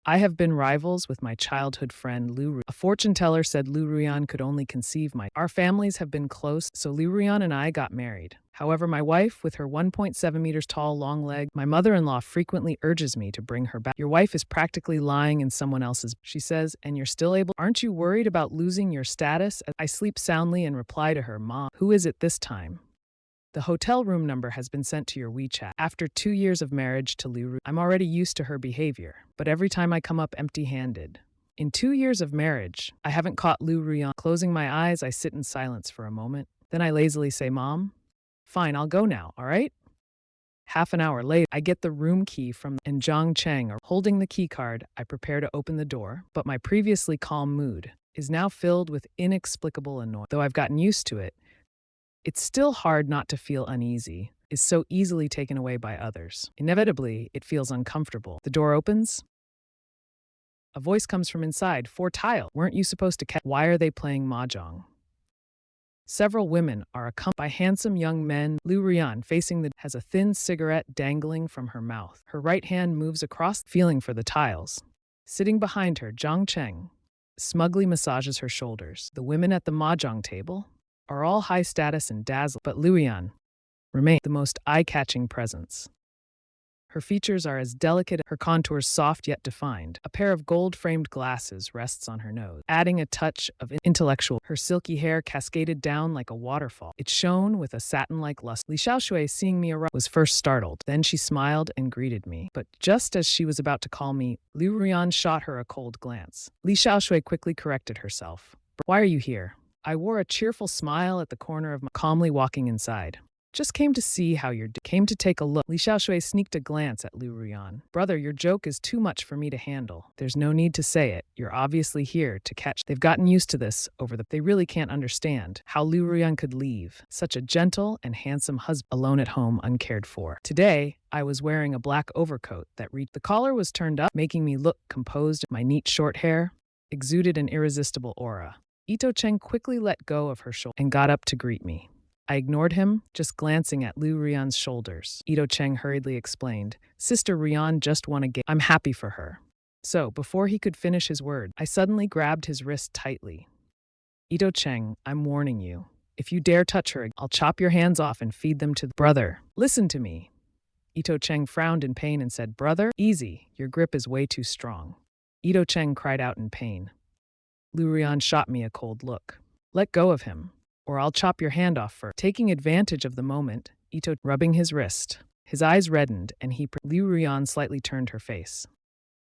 I have been rivals with my childhood friend Lu Ru. A fortune teller said Lu Ruyan could only conceive my. Our families have been close, so Lu Ruyan and I got married. However, my wife, with her 1.7 meters tall long leg, my mother-in-law frequently urges me to bring her back. Your wife is practically lying in someone else's, she says, and you're still able. Aren't you worried about losing your status? I sleep soundly and reply to her, Mom, who is it this time? The hotel room number has been sent to your WeChat. After 2 years of marriage to Liu Ru, I'm already used to her behavior, but every time I come up empty-handed. In 2 years of marriage, I haven't caught Liu Ruyan. Closing my eyes, I sit in silence for a moment. Then I lazily say, Mom, fine, I'll go now, all right? Half an hour later, I get the room key from and Zhang Cheng. Holding the key card, I prepare to open the door, but my previously calm mood is now filled with inexplicable annoyance. Though I've gotten used to it, it's still hard not to feel uneasy, is so easily taken away by others. Inevitably, it feels uncomfortable. The door opens. A voice comes from inside. 4 tile. Weren't you supposed to catch? Why are they playing mahjong? Several women are accompanied by handsome young men. Liu Rian, facing the, has a thin cigarette dangling from her mouth. Her right hand moves across, feeling for the tiles. Sitting behind her, Zhang Cheng smugly massages her shoulders. The women at the mahjong table are all high status and dazzling, but Luoyan remains the most eye-catching presence. Her features are as delicate, her contours soft yet defined. A pair of gold-framed glasses rests on her nose, adding a touch of intellectual. Her silky hair cascaded down like a waterfall. It shone with a satin-like luster. Li Xiaoshui, seeing me arrive, was first startled. Then she smiled and greeted me. But just as she was about to call me, Liu Rian shot her a cold glance. Li Xiaoshui quickly corrected herself. Why are you here? I wore a cheerful smile at the corner of my calmly walking inside. Just came to see how you're came to take a look. Li Xiaoshui sneaked a glance at Liu Ruyan. Brother, your joke is too much for me to handle. There's no need to say it. You're obviously here to catch. They've gotten used to this over the. They really can't understand how Liu Ruyan could leave such a gentle and handsome husband alone at home, uncared for. Today, I was wearing a black overcoat that reached. The collar was turned up, making me look composed. My neat short hair exuded an irresistible aura. Ito Cheng quickly let go of her shoulder and got up to greet me. I ignored him, just glancing at Liu Rian's shoulders. Ito Cheng hurriedly explained, Sister Rian just won a game. I'm happy for her. So, before he could finish his word, I suddenly grabbed his wrist tightly. Ito Cheng, I'm warning you. If you dare touch her, I'll chop your hands off and feed them to the brother. Listen to me. Ito Cheng frowned in pain and said, Brother, easy. Your grip is way too strong. Ito Cheng cried out in pain. Liu Rian shot me a cold look. Let go of him, or I'll chop your hand off first. Taking advantage of the moment, Ito rubbing his wrist. His eyes reddened, and Liu Rian slightly turned her face.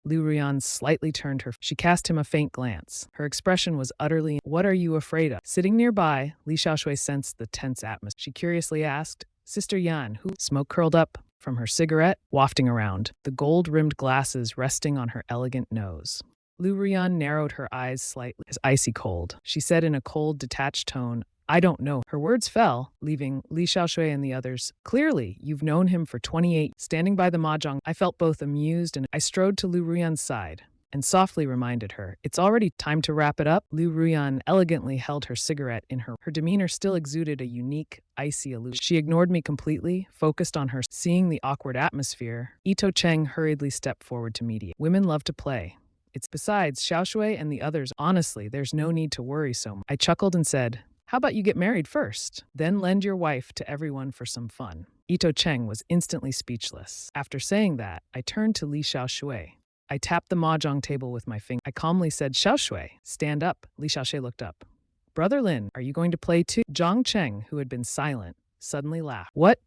Liu Rian slightly turned her. She cast him a faint glance. Her expression was utterly. What are you afraid of? Sitting nearby, Li Xiaoshui sensed the tense atmosphere. She curiously asked, Sister Yan, who? Smoke curled up from her cigarette, wafting around, the gold-rimmed glasses resting on her elegant nose. Liu Rian narrowed her eyes slightly, as icy cold. She said in a cold, detached tone, I don't know. Her words fell, leaving Li Xiaoshui and the others. Clearly, you've known him for 28. Standing by the mahjong, I felt both amused and I strode to Liu Rian's side and softly reminded her, it's already time to wrap it up. Liu Rian elegantly held her cigarette in her. Her demeanor still exuded a unique, icy illusion. She ignored me completely, focused on her. Seeing the awkward atmosphere, Ito Cheng hurriedly stepped forward to mediate. Women love to play. It's besides Xiaoshui and the others. Honestly, there's no need to worry so much. I chuckled and said, how about you get married first, then lend your wife to everyone for some fun? Ito Cheng was instantly speechless. After saying that, I turned to Li Xiaoshui. I tapped the mahjong table with my finger. I calmly said, Xiaoshui, stand up. Li Xiaoshui looked up. Brother Lin, are you going to play too? Zhang Cheng, who had been silent, suddenly laughed. What?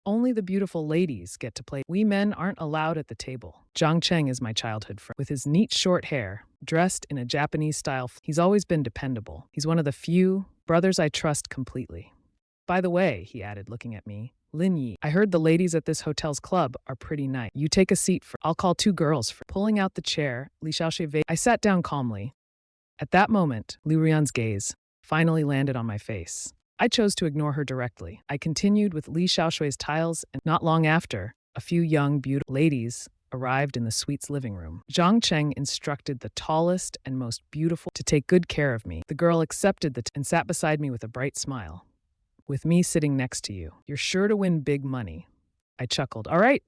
Only the beautiful ladies get to play. We men aren't allowed at the table. Zhang Cheng is my childhood friend. With his neat short hair, dressed in a Japanese style, he's always been dependable. He's one of the few brothers I trust completely. By the way, he added, looking at me, Lin Yi, I heard the ladies at this hotel's club are pretty nice. You take a seat for. I'll call 2 girls for. Pulling out the chair, Li Xiaoshui. I sat down calmly. At that moment, Liu Rian's gaze finally landed on my face. I chose to ignore her directly. I continued with Li Xiaoshui's tiles, and not long after, a few young, beautiful ladies arrived in the suite's living room. Zhang Cheng instructed the tallest and most beautiful to take good care of me. The girl accepted and sat beside me with a bright smile. With me sitting next to you, you're sure to win big money. I chuckled. All right.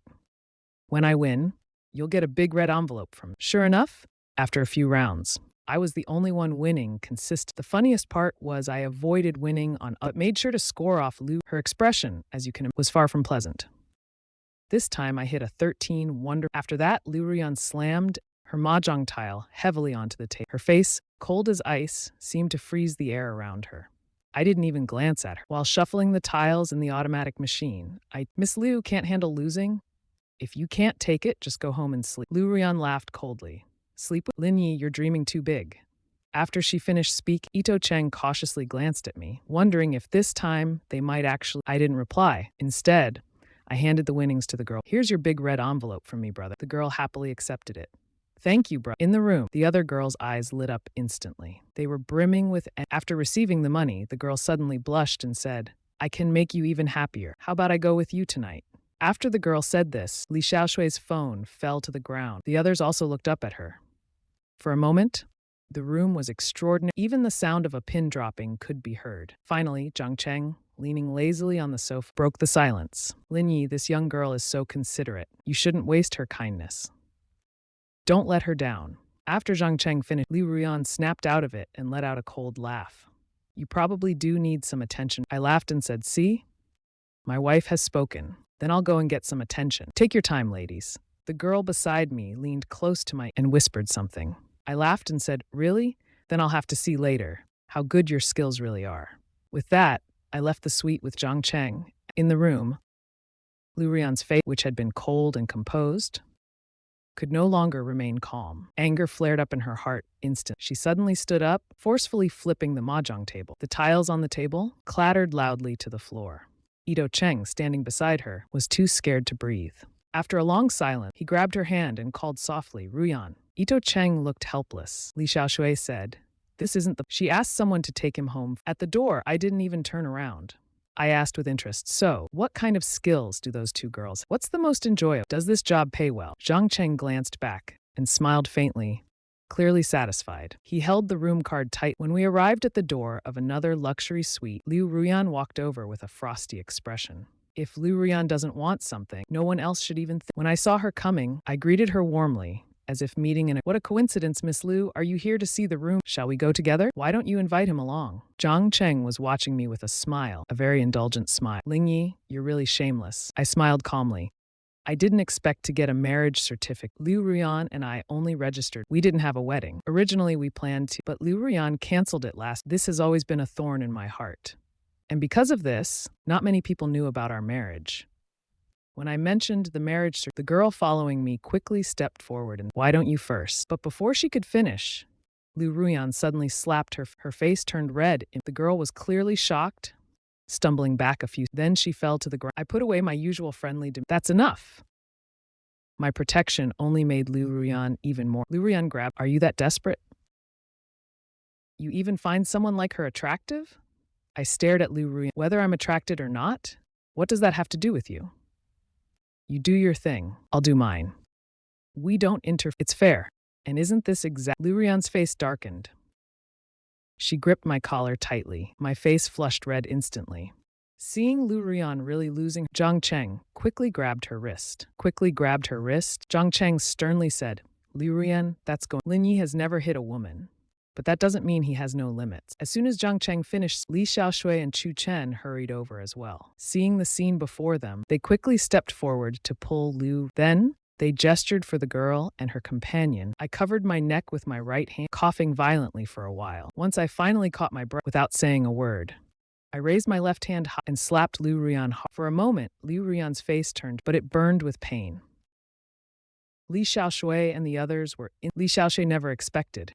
When I win, You'll get a big red envelope from me." Sure enough, after a few rounds, I was the only one winning The funniest part was I avoided winning but made sure to score off Lu. Her expression, as you can imagine, was far from pleasant. This time I hit a 13 wonder. After that, Lu Ruyan slammed her mahjong tile heavily onto the table. Her face, cold as ice, seemed to freeze the air around her. I didn't even glance at her. While shuffling the tiles in the automatic machine, "Miss Liu can't handle losing? If you can't take it, just go home and sleep." Lu Ruyan laughed coldly. "Sleep with Lin Yi, you're dreaming too big." After she finished speaking, Ito Cheng cautiously glanced at me, wondering if this time they might actually. I didn't reply. Instead, I handed the winnings to the girl. "Here's your big red envelope from me, brother." The girl happily accepted it. "Thank you, brother." In the room, the other girl's eyes lit up instantly. They were brimming with. After receiving the money, the girl suddenly blushed and said, "I can make you even happier. How about I go with you tonight?" After the girl said this, Li Xiaoshui's phone fell to the ground. The others also looked up at her. For a moment, the room was extraordinary. Even the sound of a pin dropping could be heard. Finally, Zhang Cheng, leaning lazily on the sofa, broke the silence. "Lin Yi, this young girl is so considerate. You shouldn't waste her kindness. Don't let her down." After Zhang Cheng finished, Li Ruyan snapped out of it and let out a cold laugh. "You probably do need some attention." I laughed and said, "See? My wife has spoken. Then I'll go and get some attention. Take your time, ladies." The girl beside me leaned close to my and whispered something. I laughed and said, "Really? Then I'll have to see later how good your skills really are." With that, I left the suite with Zhang Cheng. In the room, Lu Ruyan's face, which had been cold and composed, could no longer remain calm. Anger flared up in her heart instantly. She suddenly stood up, forcefully flipping the mahjong table. The tiles on the table clattered loudly to the floor. Ito Cheng, standing beside her, was too scared to breathe. After a long silence, he grabbed her hand and called softly, "Ruyan." Ito Cheng looked helpless. Li Xiaoshui said, "This isn't the—" She asked someone to take him home. At the door, I didn't even turn around. I asked with interest, "So, what kind of skills do those two girls have? What's the most enjoyable? Does this job pay well?" Zhang Cheng glanced back and smiled faintly, clearly satisfied. He held the room card tight. When we arrived at the door of another luxury suite, Liu Ruyan walked over with a frosty expression. If Liu Ruyan doesn't want something, no one else should even think. When I saw her coming, I greeted her warmly, as if meeting in a— "What a coincidence, Miss Liu. Are you here to see the room? Shall we go together? Why don't you invite him along?" Zhang Cheng was watching me with a smile, a very indulgent smile. "Lin Yi, you're really shameless." I smiled calmly. I didn't expect to get a marriage certificate. Liu Ruyan and I only registered. We didn't have a wedding. Originally, we planned to, but Liu Ruyan canceled it last. This has always been a thorn in my heart. And because of this, not many people knew about our marriage. When I mentioned the marriage, the girl following me quickly stepped forward and, "Why don't you first?" But before she could finish, Liu Ruyan suddenly slapped her. Her face turned red. The girl was clearly shocked, stumbling back a few. Then she fell to the ground. I put away my usual friendly demeanor. "That's enough." My protection only made Liu Ruyan even more. Liu Ruyan grabbed, "Are you that desperate? You even find someone like her attractive?" I stared at Liu Ruyan. "Whether I'm attracted or not, what does that have to do with you? You do your thing, I'll do mine. We don't interfere. It's fair. And isn't this exact—" Liu Ruyan's face darkened. She gripped my collar tightly. My face flushed red instantly. Seeing Liu Ruyan really losing, Zhang Cheng quickly grabbed her wrist. Zhang Cheng sternly said, "Liu Ruyan, that's going—" Lin Yi has never hit a woman. But that doesn't mean he has no limits. As soon as Zhang Cheng finished, Li Xiaoshui and Chu Chen hurried over as well. Seeing the scene before them, they quickly stepped forward to pull Liu. Then, they gestured for the girl and her companion. I covered my neck with my right hand, coughing violently for a while. Once I finally caught my breath without saying a word, I raised my left hand high and slapped Liu Ruyan hard. For a moment, Liu Ruyan's face turned, but it burned with pain. Li Xiaoshui and the others were in. Li Xiaoshui never expected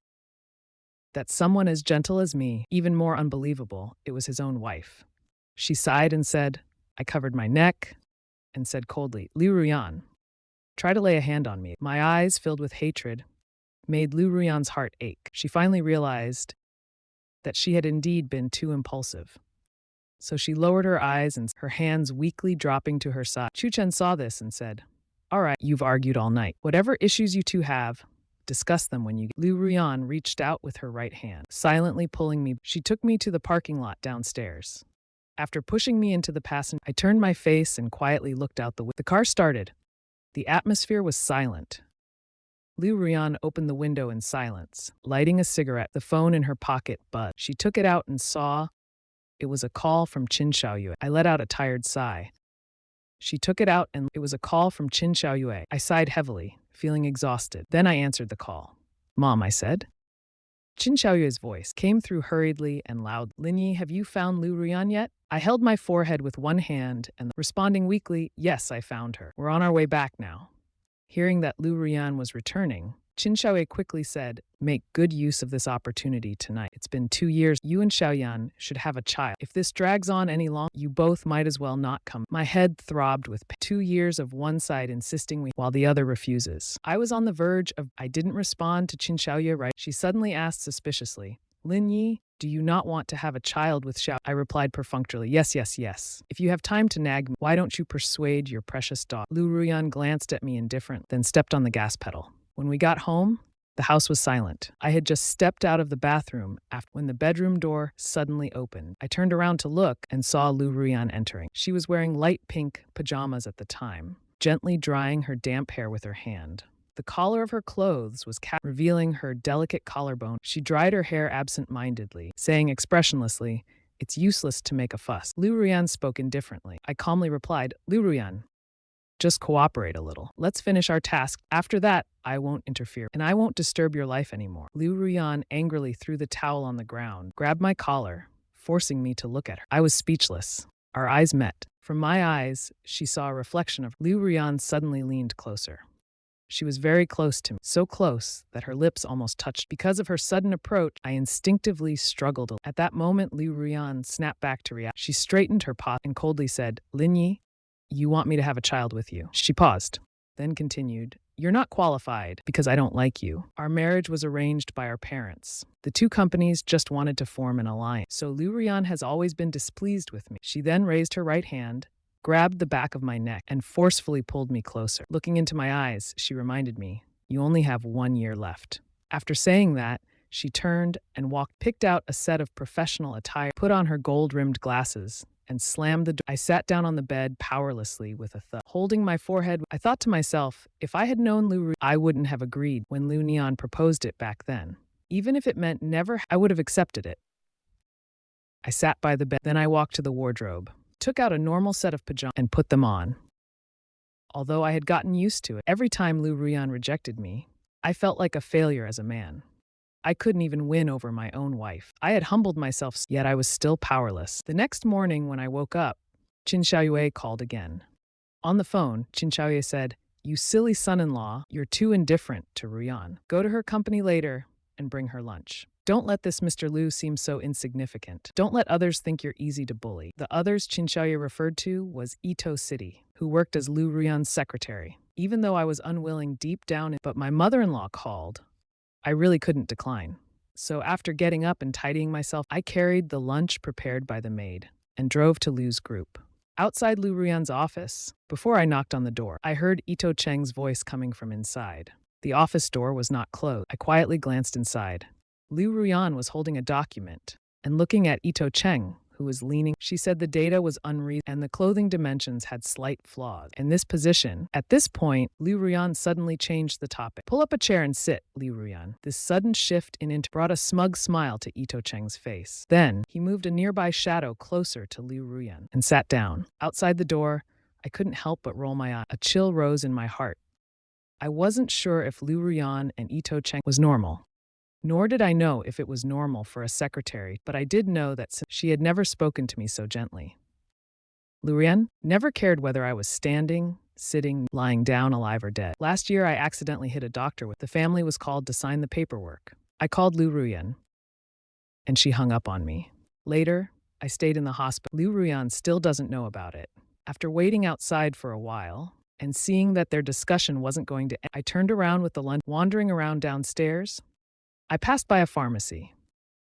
that someone as gentle as me, even more unbelievable, it was his own wife. She sighed and said, I covered my neck and said coldly, "Liu Ruyan, try to lay a hand on me." My eyes, filled with hatred, made Liu Ruyan's heart ache. She finally realized that she had indeed been too impulsive. So she lowered her eyes and her hands weakly dropping to her side. Chu Chen saw this and said, "All right, you've argued all night. Whatever issues you two have, discuss them when you—" Liu Ruyan reached out with her right hand, silently pulling me. She took me to the parking lot downstairs. After pushing me into the passenger, I turned my face and quietly looked out the window. The car started. The atmosphere was silent, Liu Ruyan opened the window in silence, lighting a cigarette, the phone in her pocket buzzed. She took it out and saw it was a call from Qin Xiaoyue. I let out a tired sigh. She took it out and it was a call from Qin Xiaoyue. I sighed heavily, feeling exhausted. Then I answered the call. Mom, I said. Qin Xiaoyue's voice came through hurriedly and loud. Lin Yi, have you found Liu Ruyan yet? I held my forehead with one hand and, responding weakly, yes, I found her. We're on our way back now. Hearing that Liu Ruyan was returning, Qin Xiaoyue quickly said, make good use of this opportunity tonight. It's been 2 years. You and Xiaoyan should have a child. If this drags on any longer, you both might as well not come. My head throbbed with 2 years of one side insisting while the other refuses. I was on the verge of. I didn't respond to Qin Xiaoyue right. She suddenly asked suspiciously, Lin Yi, do you not want to have a child with Xiao? I replied perfunctorily, yes, yes, yes. If you have time to nag me, why don't you persuade your precious daughter? Liu Ruyan glanced at me indifferent, then stepped on the gas pedal. When we got home, the house was silent. I had just stepped out of the bathroom when the bedroom door suddenly opened. I turned around to look and saw Liu Ruyan entering. She was wearing light pink pajamas at the time, gently drying her damp hair with her hand. The collar of her clothes was revealing her delicate collarbone. She dried her hair absent-mindedly, saying expressionlessly, it's useless to make a fuss. Liu Ruyan spoke indifferently. I calmly replied, Liu Ruyan, just cooperate a little. Let's finish our task. After that, I won't interfere, and I won't disturb your life anymore. Liu Ruyan angrily threw the towel on the ground, grabbed my collar, forcing me to look at her. I was speechless. Our eyes met. From my eyes, she saw a reflection of Liu Ruyan suddenly leaned closer. She was very close to me, so close that her lips almost touched. Because of her sudden approach, I instinctively struggled. At that moment, Liu Ruyan snapped back to react. She straightened her posture and coldly said, Lin Yi, you want me to have a child with you? She paused, then continued, you're not qualified because I don't like you. Our marriage was arranged by our parents. The two companies just wanted to form an alliance. So Liu Ruyan has always been displeased with me. She then raised her right hand, grabbed the back of my neck, and forcefully pulled me closer. Looking into my eyes, she reminded me, you only have 1 year left. After saying that, she turned and picked out a set of professional attire, put on her gold-rimmed glasses, and slammed the door. I sat down on the bed powerlessly with a thud. Holding my forehead, I thought to myself, if I had known Liu, I wouldn't have agreed when Liu Nian proposed it back then. Even if it meant never, I would have accepted it. I sat by the bed, then I walked to the wardrobe, took out a normal set of pajamas, and put them on. Although I had gotten used to it, every time Liu Ruyan rejected me, I felt like a failure as a man. I couldn't even win over my own wife. I had humbled myself, yet I was still powerless. The next morning when I woke up, Qin Xiaoyue called again. On the phone, Qin Xiaoyue said, you silly son-in-law, you're too indifferent to Ruyan. Go to her company later and bring her lunch. Don't let this Mr. Liu seem so insignificant. Don't let others think you're easy to bully. The others Qin Xiaoyue referred to was Ito City, who worked as Liu Ruyan's secretary. Even though I was unwilling deep down, but my mother-in-law called, I really couldn't decline. So after getting up and tidying myself, I carried the lunch prepared by the maid and drove to Liu's group. Outside Liu Ruyan's office, before I knocked on the door, I heard Ito Cheng's voice coming from inside. The office door was not closed. I quietly glanced inside. Liu Ruyan was holding a document and looking at Ito Cheng, who was leaning. She said the data was unreasonable and the clothing dimensions had slight flaws. In this position, at this point, Liu Ruyan suddenly changed the topic. Pull up a chair and sit, Liu Ruyan. This sudden shift in brought a smug smile to Ito Cheng's face. Then, he moved a nearby shadow closer to Liu Ruyan and sat down. Outside the door, I couldn't help but roll my eye. A chill rose in my heart. I wasn't sure if Liu Ruyan and Ito Cheng was normal. Nor did I know if it was normal for a secretary, but I did know that she had never spoken to me so gently. Liu Ruyan never cared whether I was standing, sitting, lying down, alive or dead. Last year, I accidentally hit a doctor with the family was called to sign the paperwork. I called Liu Ruyan, and she hung up on me. Later, I stayed in the hospital. Liu Ruyan still doesn't know about it. After waiting outside for a while, and seeing that their discussion wasn't going to end, I turned around with the lunch, wandering around downstairs. I passed by a pharmacy.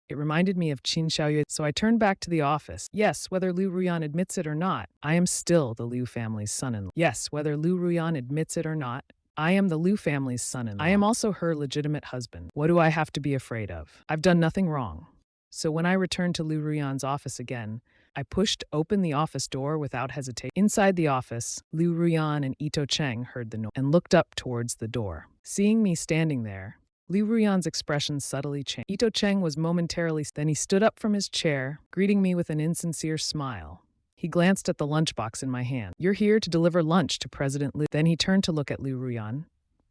It reminded me of Qin Xiaoyue, so I turned back to the office. Yes, whether Liu Ruyan admits it or not, I am still the Liu family's son-in-law. Yes, whether Liu Ruyan admits it or not, I am the Liu family's son-in-law. I am also her legitimate husband. What do I have to be afraid of? I've done nothing wrong. So when I returned to Liu Ruyan's office again, I pushed open the office door without hesitation. Inside the office, Liu Ruyan and Ito Cheng heard the noise and looked up towards the door. Seeing me standing there, Liu Ruyan's expression subtly changed. Ito Cheng was momentarily, then he stood up from his chair, greeting me with an insincere smile. He glanced at the lunchbox in my hand. "You're here to deliver lunch to President Liu." Then he turned to look at Liu Ruyan.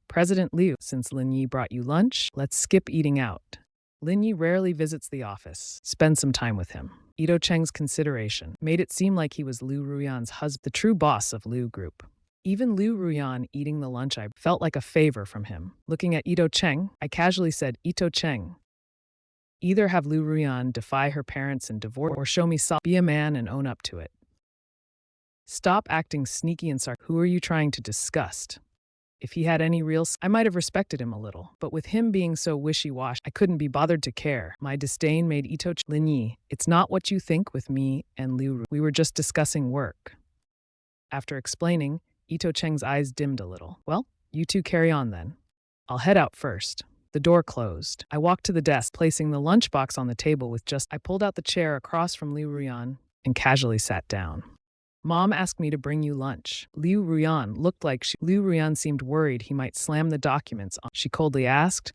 "President Liu, since Lin Yi brought you lunch, let's skip eating out. Lin Yi rarely visits the office. Spend some time with him." Ito Cheng's consideration made it seem like he was Liu Ruyan's husband, the true boss of Liu Group. Even Liu Ruyan eating the lunch I felt like a favor from him. Looking at Ito Cheng, I casually said, "Ito Cheng, either have Liu Ruyan defy her parents and divorce, or show me be a man and own up to it. Stop acting sneaky and sarcastic. Who are you trying to disgust?" If he had any real, I might have respected him a little. But with him being so wishy-washy, I couldn't be bothered to care. My disdain made Ito Lin Yi, "It's not what you think with me and Liu. We were just discussing work." After explaining, Ito Cheng's eyes dimmed a little. "Well, you two carry on then. I'll head out first." The door closed. I walked to the desk, placing the lunchbox on the table with I pulled out the chair across from Liu Ruyan and casually sat down. "Mom asked me to bring you lunch." Liu Ruyan looked like Liu Ruyan seemed worried he might slam the documents on. She coldly asked,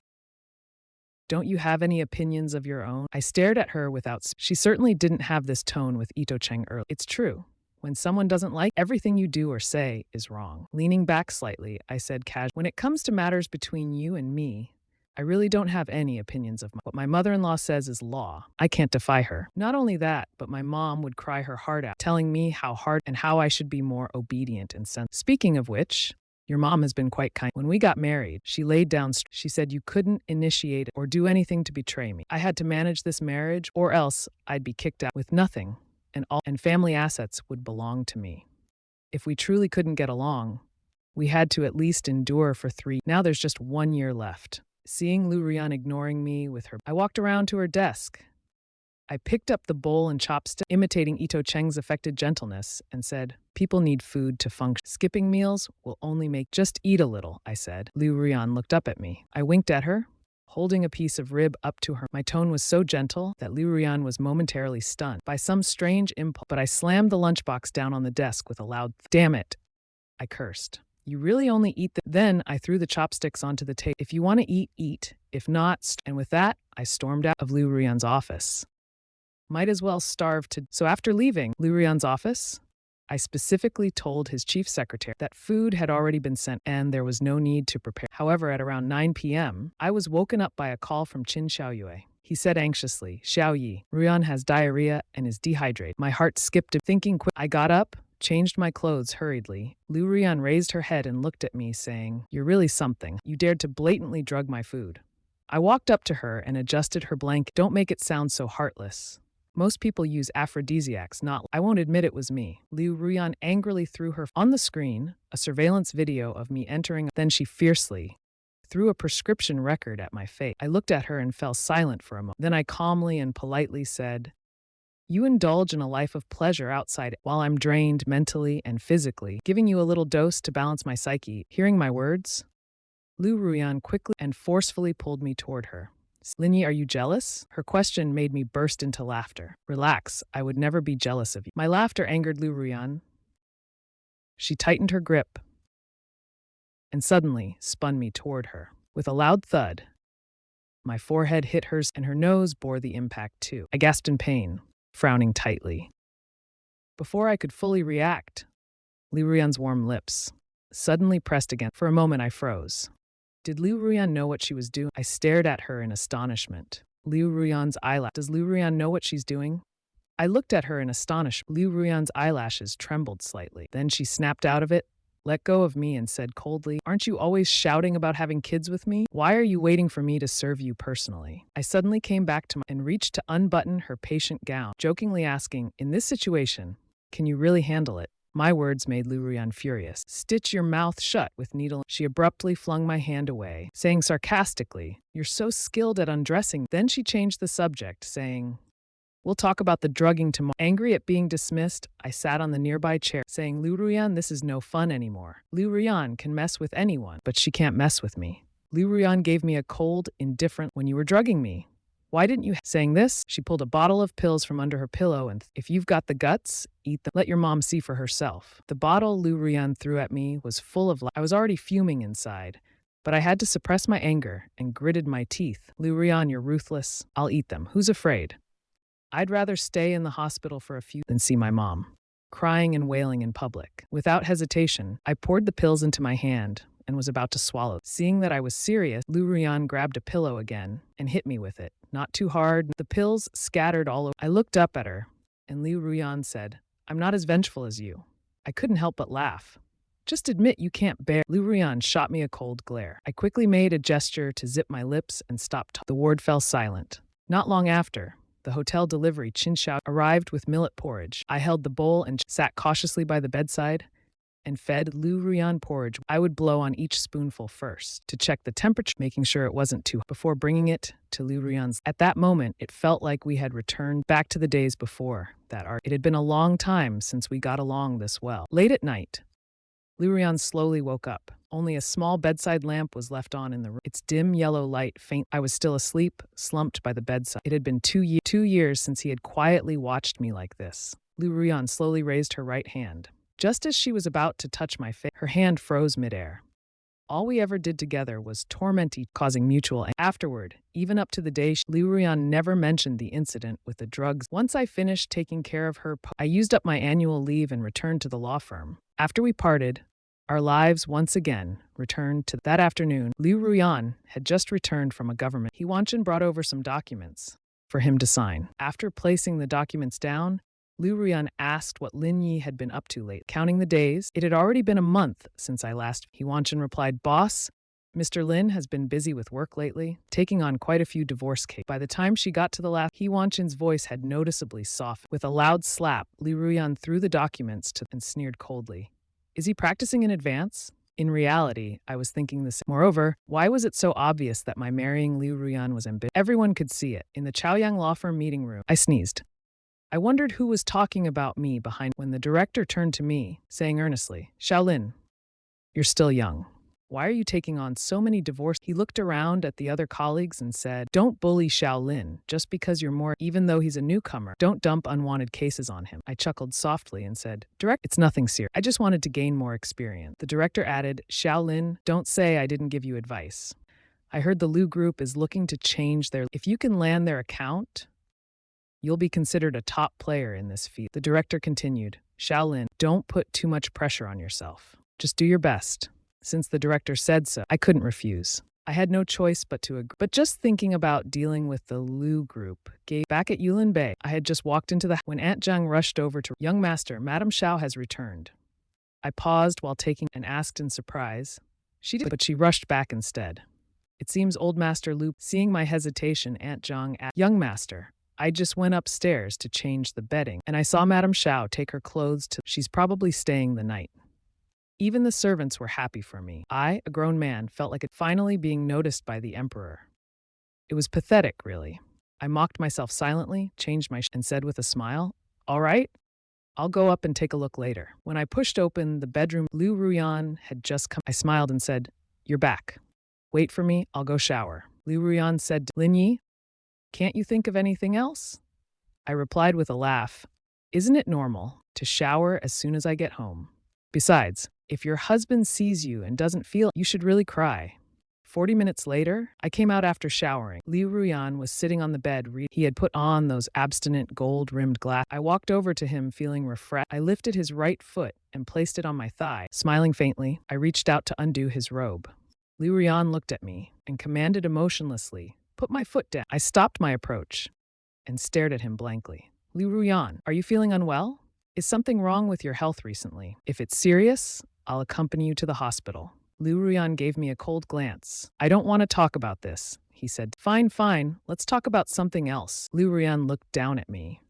"Don't you have any opinions of your own?" I stared at her without. She certainly didn't have this tone with Ito Cheng earlier. "It's true. When someone doesn't like everything you do or say is wrong." Leaning back slightly, I said casually, "When it comes to matters between you and me, I really don't have any opinions of what my mother-in-law says is law. I can't defy her. Not only that, but my mom would cry her heart out, telling me how hard and how I should be more obedient and sensitive. Speaking of which, your mom has been quite kind. When we got married, she laid down, she said you couldn't initiate or do anything to betray me. I had to manage this marriage or else I'd be kicked out with nothing, and family assets would belong to me. If we truly couldn't get along, we had to at least endure for 3. Now there's just 1 year left." Seeing Liu Ruyan ignoring me with her, I walked around to her desk. I picked up the bowl and chopstick, imitating Ito Cheng's affected gentleness, and said, "People need food to function. Skipping meals will only make. Just eat a little," I said. Liu Ruyan looked up at me. I winked at her, holding a piece of rib up to her. My tone was so gentle that Liu Ruyan was momentarily stunned by some strange impulse, but I slammed the lunchbox down on the desk with a loud, "Damn it," I cursed. "You really only eat the—" Then I threw the chopsticks onto the table. "If you want to eat, eat. If not—" And with that, I stormed out of Liu Ruyan's office. Might as well starve to. So after leaving Liu Ruyan's office, I specifically told his chief secretary that food had already been sent and there was no need to prepare. However, at around 9 p.m., I was woken up by a call from Qin Xiaoyue. He said anxiously, "Xiao Yi, Ruyan has diarrhea and is dehydrated." My heart skipped a thinking quick. I got up, changed my clothes hurriedly. Liu Ruyan raised her head and looked at me, saying, "You're really something. You dared to blatantly drug my food." I walked up to her and adjusted her blanket. "Don't make it sound so heartless. Most people use aphrodisiacs, not—" I won't admit it was me. Liu Ruyan angrily threw her on the screen, a surveillance video of me entering. Then she fiercely threw a prescription record at my face. I looked at her and fell silent for a moment. Then I calmly and politely said, "You indulge in a life of pleasure outside while I'm drained mentally and physically, giving you a little dose to balance my psyche." Hearing my words, Liu Ruyan quickly and forcefully pulled me toward her. "Lin Yi, are you jealous?" Her question made me burst into laughter. "Relax, I would never be jealous of you." My laughter angered Liu Ruyan. She tightened her grip and suddenly spun me toward her. With a loud thud, my forehead hit hers and her nose bore the impact too. I gasped in pain, frowning tightly. Before I could fully react, Liu Ruyan's warm lips suddenly pressed again. For a moment I froze. Did Liu Ruyan know what she was doing? I stared at her in astonishment. Liu Ruyan's eyelash. Does Liu Ruyan know what she's doing? I looked at her in astonishment. Liu Ruyan's eyelashes trembled slightly. Then she snapped out of it, let go of me, and said coldly, "Aren't you always shouting about having kids with me? Why are you waiting for me to serve you personally?" I suddenly came back to and reached to unbutton her patient gown, jokingly asking, "In this situation, can you really handle it?" My words made Liu Ruyan furious. "Stitch your mouth shut with needle." She abruptly flung my hand away, saying sarcastically, "You're so skilled at undressing." Then she changed the subject, saying, "We'll talk about the drugging tomorrow." Angry at being dismissed, I sat on the nearby chair, saying, "Liu Ruyan, this is no fun anymore. Liu Ruyan can mess with anyone, but she can't mess with me." Liu Ruyan gave me a cold, indifferent, "When you were drugging me, Why didn't you? Saying this, she pulled a bottle of pills from under her pillow and, if you've got the guts, eat them. Let your mom see for herself. The bottle Lu Ruyan threw at me was full of I was already fuming inside, but I had to suppress my anger and gritted my teeth. Lu Ruyan, you're ruthless. I'll eat them. Who's afraid? I'd rather stay in the hospital for a few than see my mom crying and wailing in public. Without hesitation, I poured the pills into my hand and was about to swallow. Seeing that I was serious, Lu Ruyan grabbed a pillow again and hit me with it. Not too hard. The pills scattered all over. I looked up at her, and Lu Ruyan said, I'm not as vengeful as you. I couldn't help but laugh. Just admit you can't bear. Lu Ruyan shot me a cold glare. I quickly made a gesture to zip my lips and stopped. The ward fell silent. Not long after, the hotel delivery Chin Xiao arrived with millet porridge. I held the bowl and sat cautiously by the bedside and fed Lu Ruyan porridge. I would blow on each spoonful first to check the temperature, making sure it wasn't too hot before bringing it to Lu Ruyan's. At that moment, it felt like we had returned back to the days before that art. It had been a long time since we got along this well. Late at night, Lu Ruyan slowly woke up. Only a small bedside lamp was left on in the room. Its dim yellow light faint. I was still asleep, slumped by the bedside. It had been 2 years since he had quietly watched me like this. Lu Ruyan slowly raised her right hand. Just as she was about to touch my face, her hand froze midair. All we ever did together was torment each, causing mutual anger. Afterward, even up to the day, Lu Ruyan never mentioned the incident with the drugs. Once I finished taking care of her, I used up my annual leave and returned to the law firm. After we parted, our lives once again returned to that afternoon. Lu Ruyan had just returned from a government. Hewanchin brought over some documents for him to sign. After placing the documents down, Lu Ruyan asked what Lin Yi had been up to late. Counting the days, it had already been a month since I last. Hewanchin replied, Boss, Mr. Lin has been busy with work lately, taking on quite a few divorce cases. By the time she got to the last, Hewanchin's voice had noticeably softened. With a loud slap, Lu Ruyan threw the documents to and sneered coldly. Is he practicing in advance? In reality, I was thinking the same. Moreover, why was it so obvious that my marrying Lu Ruyan was ambitious? Everyone could see it. In the Chaoyang law firm meeting room, I sneezed. I wondered who was talking about me behind when the director turned to me, saying earnestly, Shaolin, you're still young. Why are you taking on so many divorces? He looked around at the other colleagues and said, don't bully Shaolin just because you're more, even though he's a newcomer. Don't dump unwanted cases on him. I chuckled softly and said, Director, it's nothing serious. I just wanted to gain more experience. The director added, Shaolin, don't say I didn't give you advice. I heard the Lu group is looking to change their, if you can land their account, you'll be considered a top player in this field. The director continued, Shaolin, don't put too much pressure on yourself. Just do your best. Since the director said so, I couldn't refuse. I had no choice but to agree. But just thinking about dealing with the Lu group back at Yulin Bay, I had just walked into the when Aunt Zhang rushed over to young master, Madame Xiao has returned. I paused while taking and asked in surprise. She did, but she rushed back instead. It seems old Master Lu, seeing my hesitation, Aunt Zhang asked, young master, I just went upstairs to change the bedding, and I saw Madame Xiao take her clothes to, she's probably staying the night. Even the servants were happy for me. I, a grown man, felt like it finally being noticed by the emperor. It was pathetic, really. I mocked myself silently, changed my and said with a smile, all right, I'll go up and take a look later. When I pushed open the bedroom, Lu Ruyan had just come. I smiled and said, you're back. Wait for me, I'll go shower. Lu Ruyan said, Lin Yi, can't you think of anything else? I replied with a laugh, isn't it normal to shower as soon as I get home? Besides, if your husband sees you and doesn't feel, you should really cry. 40 minutes later, I came out after showering. Lu Ruyan was sitting on the bed. He had put on those abstinent gold-rimmed glasses. I walked over to him feeling refreshed. I lifted his right foot and placed it on my thigh. Smiling faintly, I reached out to undo his robe. Lu Ruyan looked at me and commanded emotionlessly, put my foot down. I stopped my approach and stared at him blankly. Lu Ruyan, are you feeling unwell? Is something wrong with your health recently? If it's serious, I'll accompany you to the hospital. Lu Ruyan gave me a cold glance. I don't want to talk about this, he said. Fine, fine, let's talk about something else. Lu Ruyan looked down at me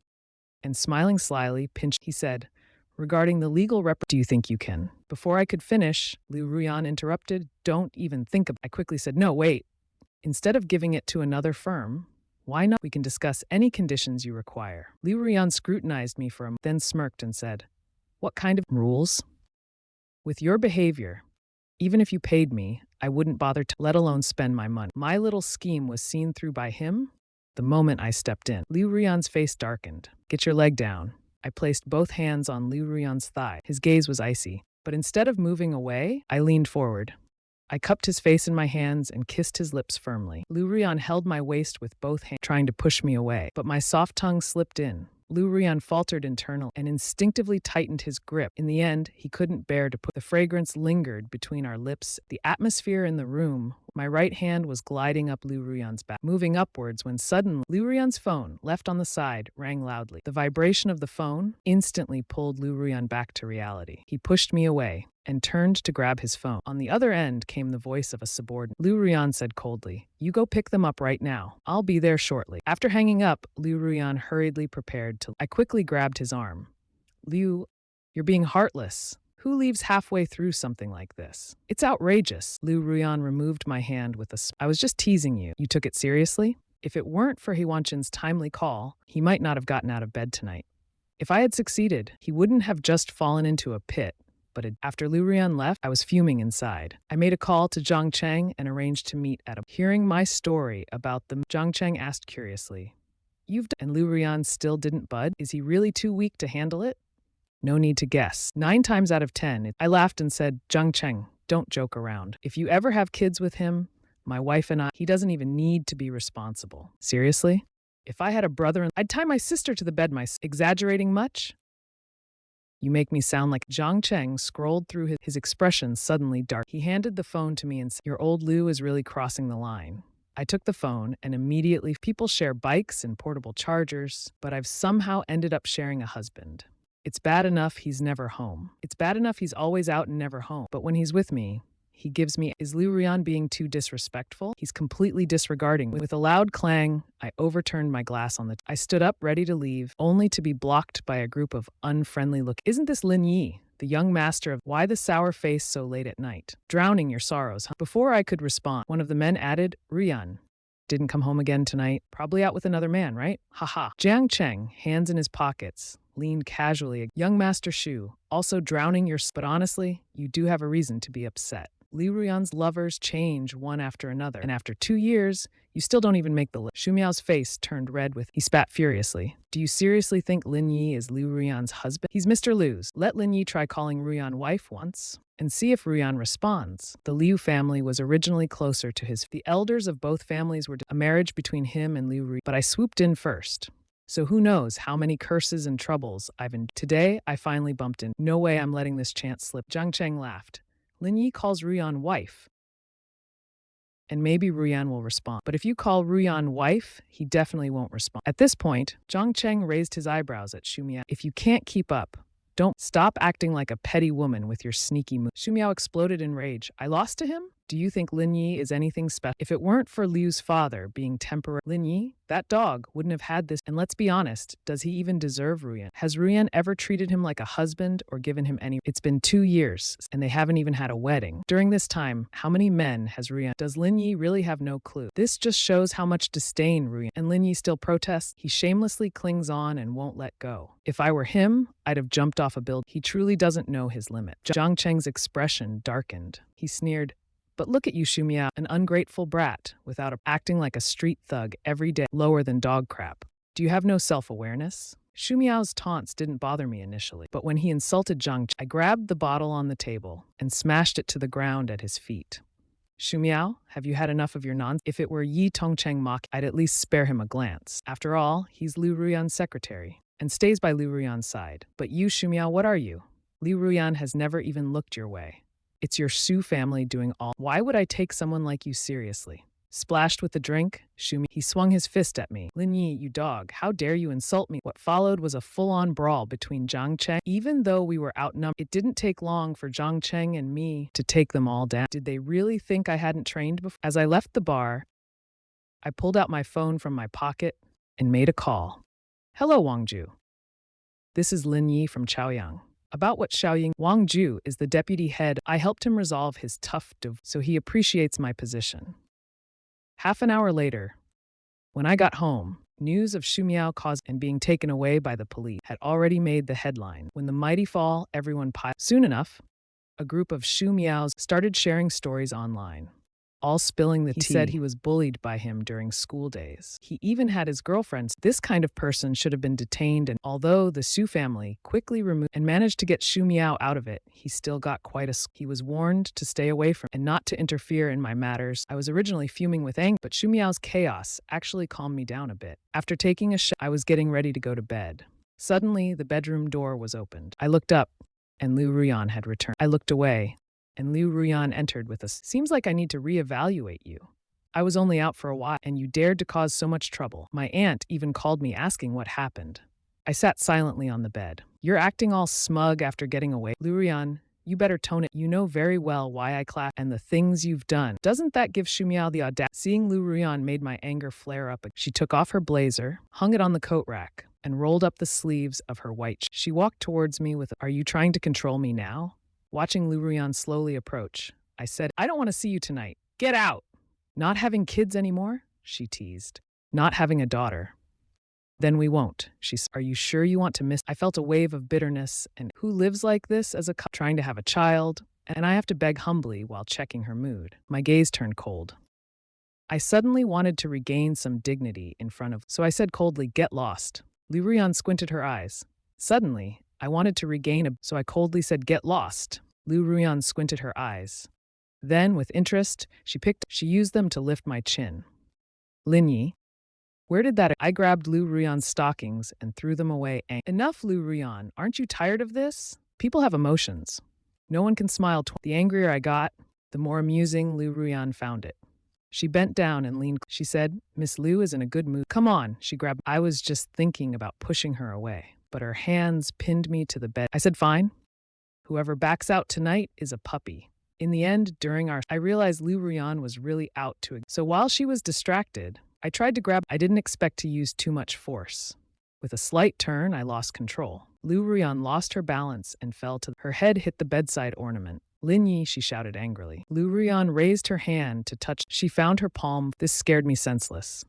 and smiling slyly, pinched. He said, regarding the legal do you think you can? Before I could finish, Lu Ruyan interrupted, don't even think of. I quickly said, no, wait. Instead of giving it to another firm, why not? We can discuss any conditions you require. Lu Ruyan scrutinized me for a moment, then smirked and said, what kind of rules? With your behavior, even if you paid me, I wouldn't bother to, let alone spend my money. My little scheme was seen through by him? The moment I stepped in, Liu Ruyan's face darkened. Get your leg down. I placed both hands on Liu Ruyan's thigh. His gaze was icy. But instead of moving away, I leaned forward. I cupped his face in my hands and kissed his lips firmly. Liu Ruyan held my waist with both hands, trying to push me away, but my soft tongue slipped in. Liu Ruyan faltered internally and instinctively tightened his grip. In the end, he couldn't bear to put the fragrance lingered between our lips. The atmosphere in the room, my right hand was gliding up Liu Ruyan's back, moving upwards when suddenly Liu Ruyan's phone, left on the side, rang loudly. The vibration of the phone instantly pulled Liu Ruyan back to reality. He pushed me away and turned to grab his phone. On the other end came the voice of a subordinate. Liu Ruyan said coldly, "You go pick them up right now. I'll be there shortly." After hanging up, Liu Ruyan hurriedly prepared to. I quickly grabbed his arm. "Liu, you're being heartless. Who leaves halfway through something like this? It's outrageous." Liu Ruyan removed my hand with a I was just teasing you. You took it seriously? If it weren't for Hewanchin's timely call, he might not have gotten out of bed tonight. If I had succeeded, he wouldn't have just fallen into a pit. But after Liu Ruyan left, I was fuming inside. I made a call to Zhang Cheng and arranged to meet at a. Hearing my story about them, Zhang Cheng asked curiously, And Liu Ruyan still didn't bud? Is he really too weak to handle it? No need to guess. 9 times out of 10, I laughed and said, Zhang Cheng, don't joke around. If you ever have kids with him, my wife and I, he doesn't even need to be responsible. Seriously? If I had a brother, I'd tie my sister to the bed myself. Exaggerating much? You make me sound like. Zhang Cheng scrolled through his expression suddenly dark. He handed the phone to me and said, Your old Liu is really crossing the line. I took the phone and immediately. People share bikes and portable chargers, but I've somehow ended up sharing a husband. It's bad enough he's never home. It's bad enough he's always out and never home. But when he's with me, he gives me. Is Liu Ruyan being too disrespectful? He's completely disregarding. With a loud clang, I overturned my glass on the. I stood up ready to leave, only to be blocked by a group of unfriendly look. Isn't this Lin Yi, the young master of. Why the sour face so late at night? Drowning your sorrows, huh? Before I could respond, one of the men added, Ruyan. Didn't come home again tonight. Probably out with another man, right? Haha. Zhang Cheng, hands in his pockets, leaned casually. Young Master Shu, also drowning your. But honestly, you do have a reason to be upset. Liu Ruyan's lovers change one after another, and after 2 years, you still don't even make the list. Shu Miao's face turned red with. He spat furiously. Do you seriously think Lin Yi is Liu Ruyan's husband? He's Mr. Liu's. Let Lin Yi try calling Ruyan wife once, and see if Ruyan responds. The Liu family was originally closer to his. The elders of both families were a marriage between him and Liu Ruyan, but I swooped in first. So who knows how many curses and troubles I've endured. Today, I finally bumped in. No way I'm letting this chance slip. Zhang Cheng laughed. Lin Yi calls Ruyan wife, and maybe Ruyan will respond. But if you call Ruyan wife, he definitely won't respond. At this point, Zhang Cheng raised his eyebrows at Shu Miao. If you can't keep up, don't stop acting like a petty woman with your sneaky moves. Shu Miao exploded in rage. I lost to him? Do you think Lin Yi is anything special? If it weren't for Liu's father being temporary, Lin Yi, that dog, wouldn't have had this. And let's be honest, does he even deserve Ruyan? Has Ruyan ever treated him like a husband or given him any? It's been 2 years, and they haven't even had a wedding. During this time, how many men has Ruyan? Does Lin Yi really have no clue? This just shows how much disdain Ruyan. And Lin Yi still protests. He shamelessly clings on and won't let go. If I were him, I'd have jumped off a building. He truly doesn't know his limit. Zhang Cheng's expression darkened. He sneered. But look at you, Shu Miao, an ungrateful brat, acting like a street thug every day, lower than dog crap. Do you have no self-awareness? Shu Miao's taunts didn't bother me initially, but when he insulted Zhang Cheng, I grabbed the bottle on the table and smashed it to the ground at his feet. Shu Miao, have you had enough of your nonsense? If it were Yi Tongcheng mock, I'd at least spare him a glance. After all, he's Liu Ruyan's secretary and stays by Liu Ruyan's side. But you, Shu Miao, what are you? Liu Ruyan has never even looked your way. It's your Shu family doing all. Why would I take someone like you seriously? Splashed with the drink, he swung his fist at me. Lin Yi, you dog, how dare you insult me? What followed was a full-on brawl between Zhang Cheng. Even though we were outnumbered, it didn't take long for Zhang Cheng and me to take them all down. Did they really think I hadn't trained before? As I left the bar, I pulled out my phone from my pocket and made a call. Hello, Wangju. This is Lin Yi from Chaoyang. About what Xiaoying. Wang Ju is the deputy head. I helped him resolve his tough divorce, so he appreciates my position. Half an hour later, when I got home, news of Shu Miao caused and being taken away by the police had already made the headline. When the mighty fall, everyone piled. Soon enough, a group of Shu Miaos started sharing stories online. all spilling the tea. He said he was bullied by him during school days. He even had his girlfriends. This kind of person should have been detained, and although the Su family quickly removed and managed to get Shu Miao out of it, he still got quite a... He was warned to stay away from and not to interfere in my matters. I was originally fuming with anger, but Shu Miao's chaos actually calmed me down a bit. After taking a shower, I was getting ready to go to bed. Suddenly, the bedroom door was opened. I looked up, and Liu Ruyan had returned. I looked away, and Liu Ruyan entered with a, "Seems like I need to reevaluate you. I was only out for a while, and you dared to cause so much trouble. My aunt even called me asking what happened." I sat silently on the bed. "You're acting all smug after getting away. Liu Ruyan, you better tone it. You know very well why I clap and the things you've done. Doesn't that give Shu Miao the audacity?" Seeing Liu Ruyan made my anger flare up. She took off her blazer, hung it on the coat rack, and rolled up the sleeves of her white shirt. She walked towards me with, "Are you trying to control me now?" Watching Liu Ruyan slowly approach, I said, "I don't want to see you tonight. Get out." "Not having kids anymore?" she teased. "Not having a daughter." "Then we won't," she said. "Are you sure you want to miss?" I felt a wave of bitterness, and who lives like this as a couple, trying to have a child, and I have to beg humbly while checking her mood. My gaze turned cold. I suddenly wanted to regain some dignity in front of, so I said coldly, "Get lost." Liu Ruyan squinted her eyes. Suddenly, I wanted to regain so I coldly said, "Get lost." Liu Ruyan squinted her eyes. Then, with interest, she used them to lift my chin. "Lin Yi, where did that—" I grabbed Liu Ruyan's stockings and threw them away. "Enough, Liu Ruyan. Aren't you tired of this? People have emotions. No one can smile The angrier I got, the more amusing Liu Ruyan found it. She bent down and leaned. She said, "Miss Liu is in a good mood. Come on." She grabbed. I was just thinking about pushing her away, but her hands pinned me to the bed. I said, "Fine. Whoever backs out tonight is a puppy." In the end, I realized Liu Ruyan was really out to. So while she was distracted, I tried to grab. I didn't expect to use too much force. With a slight turn, I lost control. Liu Ruyan lost her balance and fell to. Her head hit the bedside ornament. "Lin Yi," she shouted angrily. Liu Ruyan raised her hand to touch. She found her palm. This scared me senseless.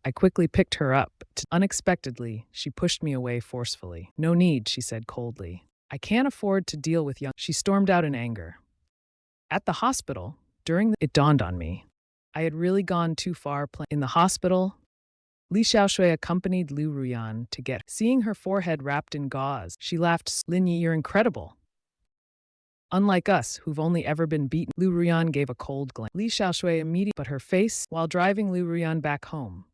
I quickly picked her up. Unexpectedly, she pushed me away forcefully. "No need," she said coldly. "I can't afford to deal with young." She stormed out in anger. At the hospital, it dawned on me. I had really gone too far. In the hospital, Li Xiaoshui accompanied Liu Ruyan to get. Seeing her forehead wrapped in gauze, she laughed. "Lin Yi, you're incredible. Unlike us, who've only ever been beaten." Liu Ruyan gave a cold glance. Li Xiaoshui immediately, but her face, while driving Liu Ruyan back home.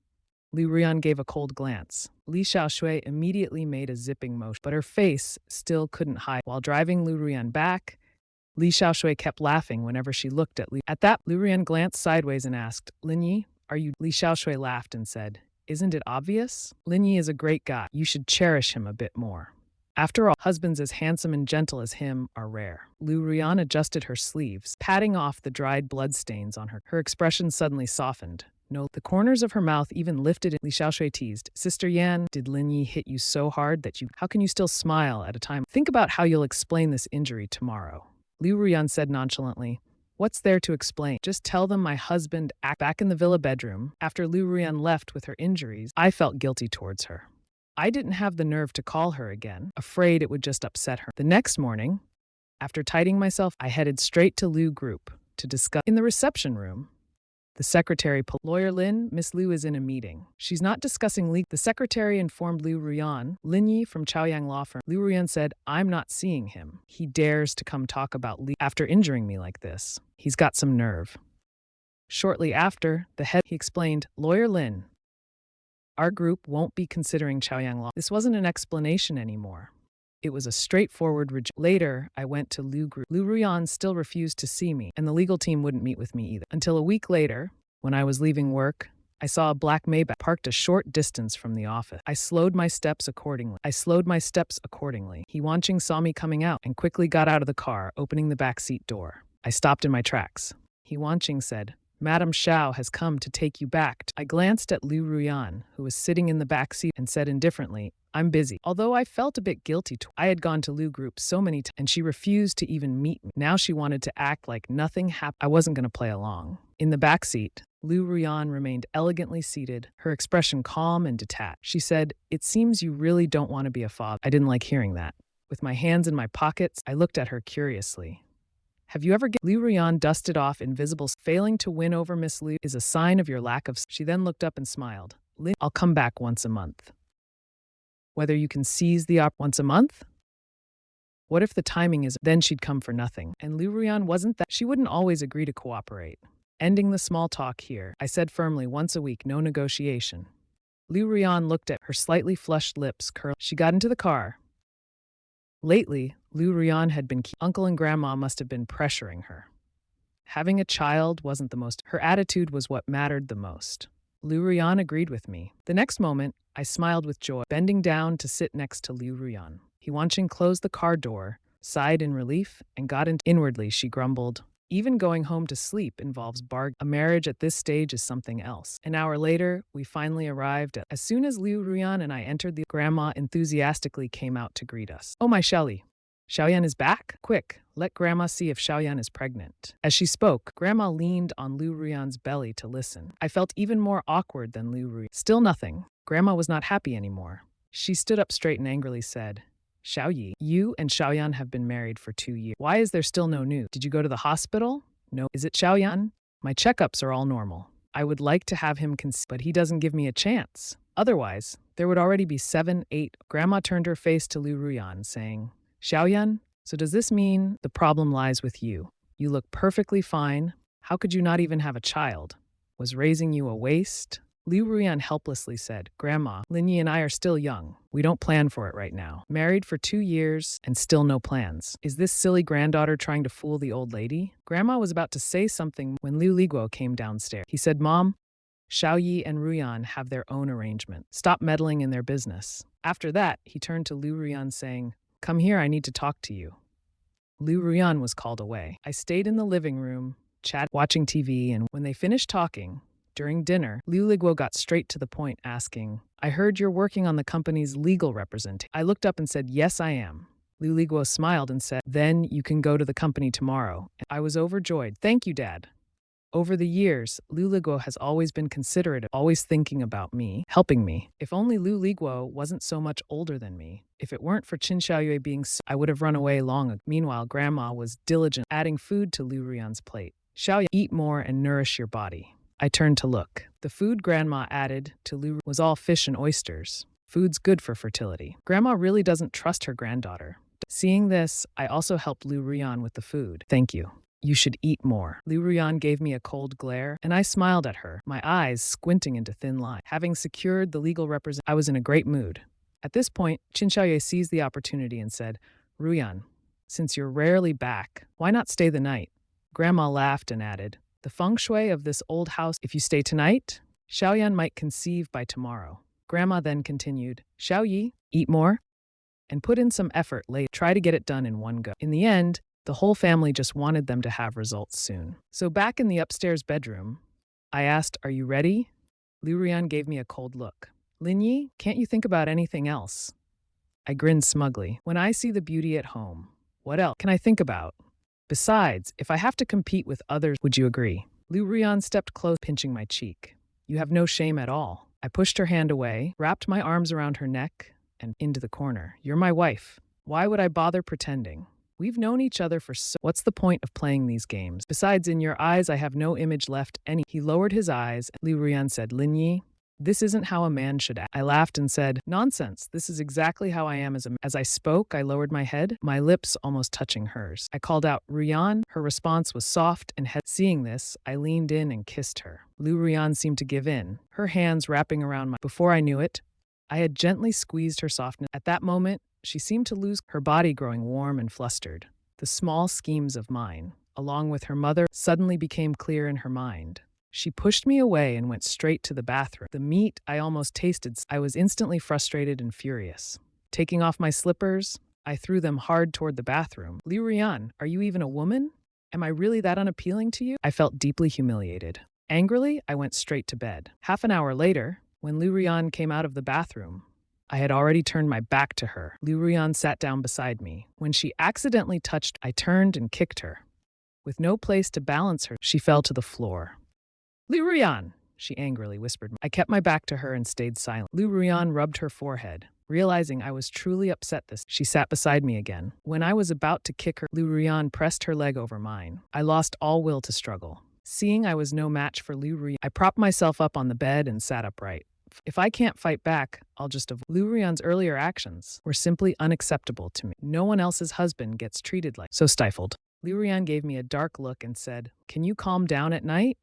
Liu Ruyan gave a cold glance. Li Xiaoshui immediately made a zipping motion, but her face still couldn't hide. While driving Liu Ruyan back, Li Xiaoshui kept laughing whenever she looked at Li. At that, Liu Ruyan glanced sideways and asked, "Lin Yi, are you?" Li Xiaoshui laughed and said, "Isn't it obvious? Lin Yi is a great guy. You should cherish him a bit more. After all, husbands as handsome and gentle as him are rare." Liu Ruyan adjusted her sleeves, patting off the dried bloodstains on her. Her expression suddenly softened. No, the corners of her mouth even lifted. Li Xiaoshui teased, "Sister Yan, did Lin Yi hit you so hard that you— How can you still smile at a time? Think about how you'll explain this injury tomorrow." Liu Ruyan said nonchalantly, "What's there to explain? Just tell them my husband acted." Back in the villa bedroom, after Liu Ruyan left with her injuries, I felt guilty towards her. I didn't have the nerve to call her again, afraid it would just upset her. The next morning, after tidying myself, I headed straight to Liu Group to discuss. In the reception room, the secretary pulled. "Lawyer Lin, Miss Liu is in a meeting. She's not discussing legal." The secretary informed Liu Ruyan, "Lin Yi from Chaoyang Law Firm." Liu Ruyan said, "I'm not seeing him. He dares to come talk about Li after injuring me like this. He's got some nerve." Shortly after, he explained, "Lawyer Lin, our group won't be considering Chaoyang Law." This wasn't an explanation anymore. It was a straightforward rejection. Later, I went to Liu Group. Liu Ruyan still refused to see me, and the legal team wouldn't meet with me either. Until a week later, when I was leaving work, I saw a black Maybach parked a short distance from the office. I slowed my steps accordingly. He Wanqing saw me coming out and quickly got out of the car, opening the back seat door. I stopped in my tracks. He Wanqing said, "Madam Xiao has come to take you back." I glanced at Liu Ruyan, who was sitting in the back seat, and said indifferently, "I'm busy." Although I felt a bit guilty, I had gone to Liu Group so many times, and she refused to even meet me. Now she wanted to act like nothing happened. I wasn't going to play along. In the back seat, Liu Ruyan remained elegantly seated, her expression calm and detached. She said, "It seems you really don't want to be a father." I didn't like hearing that. With my hands in my pockets, I looked at her curiously. Have you ever Liu Ruyan dusted off invisible failing to win over Miss Liu is a sign of your lack of. She then looked up and smiled. Lin, I'll come back once a month. Whether you can seize the once a month? What if the timing is then she'd come for nothing? And Liu Ruyan wasn't that. She wouldn't always agree to cooperate. Ending the small talk here, I said firmly once a week, no negotiation. Liu Ruyan looked at her slightly flushed lips curl. She got into the car. Lately, Liu Ruyan had been uncle and grandma must have been pressuring her. Having a child wasn't the most. Her attitude was what mattered the most. Liu Ruyan agreed with me. The next moment, I smiled with joy, bending down to sit next to Liu Ruyan. He watching closed the car door, sighed in relief, and got into. Inwardly, she grumbled. Even going home to sleep involves bargain. A marriage at this stage is something else. An hour later, we finally arrived at. As soon as Liu Ruyan and I entered, the grandma enthusiastically came out to greet us. Oh, my Xiaoli. Xiaoyan is back? Quick, let Grandma see if Xiaoyan is pregnant. As she spoke, Grandma leaned on Liu Ruyan's belly to listen. I felt even more awkward than Liu Ruyan. Still nothing. Grandma was not happy anymore. She stood up straight and angrily said, Xiaoyi, you and Xiaoyan have been married for 2 years. Why is there still no news? Did you go to the hospital? No. Is it Xiaoyan? My checkups are all normal. I would like to have him conceive, but he doesn't give me a chance. Otherwise, there would already be 7, 8. Grandma turned her face to Liu Ruyan, saying, Xiaoyan, so does this mean the problem lies with you? You look perfectly fine. How could you not even have a child? Was raising you a waste? Liu Ruyan helplessly said, Grandma, Lin Yi and I are still young. We don't plan for it right now. Married for 2 years and still no plans. Is this silly granddaughter trying to fool the old lady? Grandma was about to say something when Liu Liguo came downstairs. He said, Mom, Xiaoyi and Ruyan have their own arrangement. Stop meddling in their business. After that, he turned to Liu Ruyan saying, Come here, I need to talk to you. Liu Ruyan was called away. I stayed in the living room, watching TV, and when they finished talking, during dinner, Liu Liguo got straight to the point, asking, I heard you're working on the company's legal representation. I looked up and said, Yes, I am. Liu Liguo smiled and said, Then you can go to the company tomorrow. I was overjoyed. Thank you, Dad. Over the years, Liu Liguo has always been considerate, always thinking about me, helping me. If only Liu Liguo wasn't so much older than me. If it weren't for Qin Xiaoyue being sick, I would have run away long ago. Meanwhile, Grandma was diligent, adding food to Liu Ruyan's plate. Xiaoyan, eat more and nourish your body. I turned to look. The food Grandma added to Liu was all fish and oysters. Food's good for fertility. Grandma really doesn't trust her granddaughter. Seeing this, I also helped Liu Ruyan with the food. Thank you. You should eat more. Liu Ruyan gave me a cold glare, and I smiled at her, my eyes squinting into thin lines. Having secured the legal representation, I was in a great mood. At this point, Qin Xiaoyue seized the opportunity and said, Ruyan, since you're rarely back, why not stay the night? Grandma laughed and added, The feng shui of this old house, if you stay tonight, Xiaoyan might conceive by tomorrow. Grandma then continued, Xiaoyi, eat more, and put in some effort later. Try to get it done in one go. In the end, the whole family just wanted them to have results soon. So back in the upstairs bedroom, I asked, Are you ready? Liu Ruyan gave me a cold look. Lin Yi, can't you think about anything else? I grinned smugly. When I see the beauty at home, what else can I think about? Besides, if I have to compete with others, would you agree? Liu Ruyan stepped close, pinching my cheek. You have no shame at all. I pushed her hand away, wrapped my arms around her neck, and into the corner. You're my wife. Why would I bother pretending? We've known each other for so. What's the point of playing these games? Besides, in your eyes, I have no image left. He lowered his eyes. Liu Ruyan said, Lin Yi, this isn't how a man should act. I laughed and said, Nonsense. This is exactly how I am as a man. As I spoke, I lowered my head, my lips almost touching hers. I called out, Ruyan. Her response was soft and heavy. Seeing this, I leaned in and kissed her. Liu Ruyan seemed to give in, her hands wrapping around my. Before I knew it, I had gently squeezed her softness. At that moment, she seemed to lose her body, growing warm and flustered. The small schemes of mine, along with her mother, suddenly became clear in her mind. She pushed me away and went straight to the bathroom. The meat I almost tasted. I was instantly frustrated and furious. Taking off my slippers, I threw them hard toward the bathroom. Liu Ruyan, are you even a woman? Am I really that unappealing to you? I felt deeply humiliated. Angrily, I went straight to bed. Half an hour later, when Liu Ruyan came out of the bathroom, I had already turned my back to her. Liu Ruyan sat down beside me. When she accidentally touched, I turned and kicked her. With no place to balance her, she fell to the floor. Liu Ruyan, she angrily whispered. I kept my back to her and stayed silent. Liu Ruyan rubbed her forehead. Realizing I was truly upset she sat beside me again. When I was about to kick her, Lu Ruyan pressed her leg over mine. I lost all will to struggle. Seeing I was no match for Lu Ruyan, I propped myself up on the bed and sat upright. If I can't fight back, I'll just avoid. Lu Ruyan's earlier actions were simply unacceptable to me. No one else's husband gets treated like so stifled. Lu Ruyan gave me a dark look and said, "Can you calm down at night?"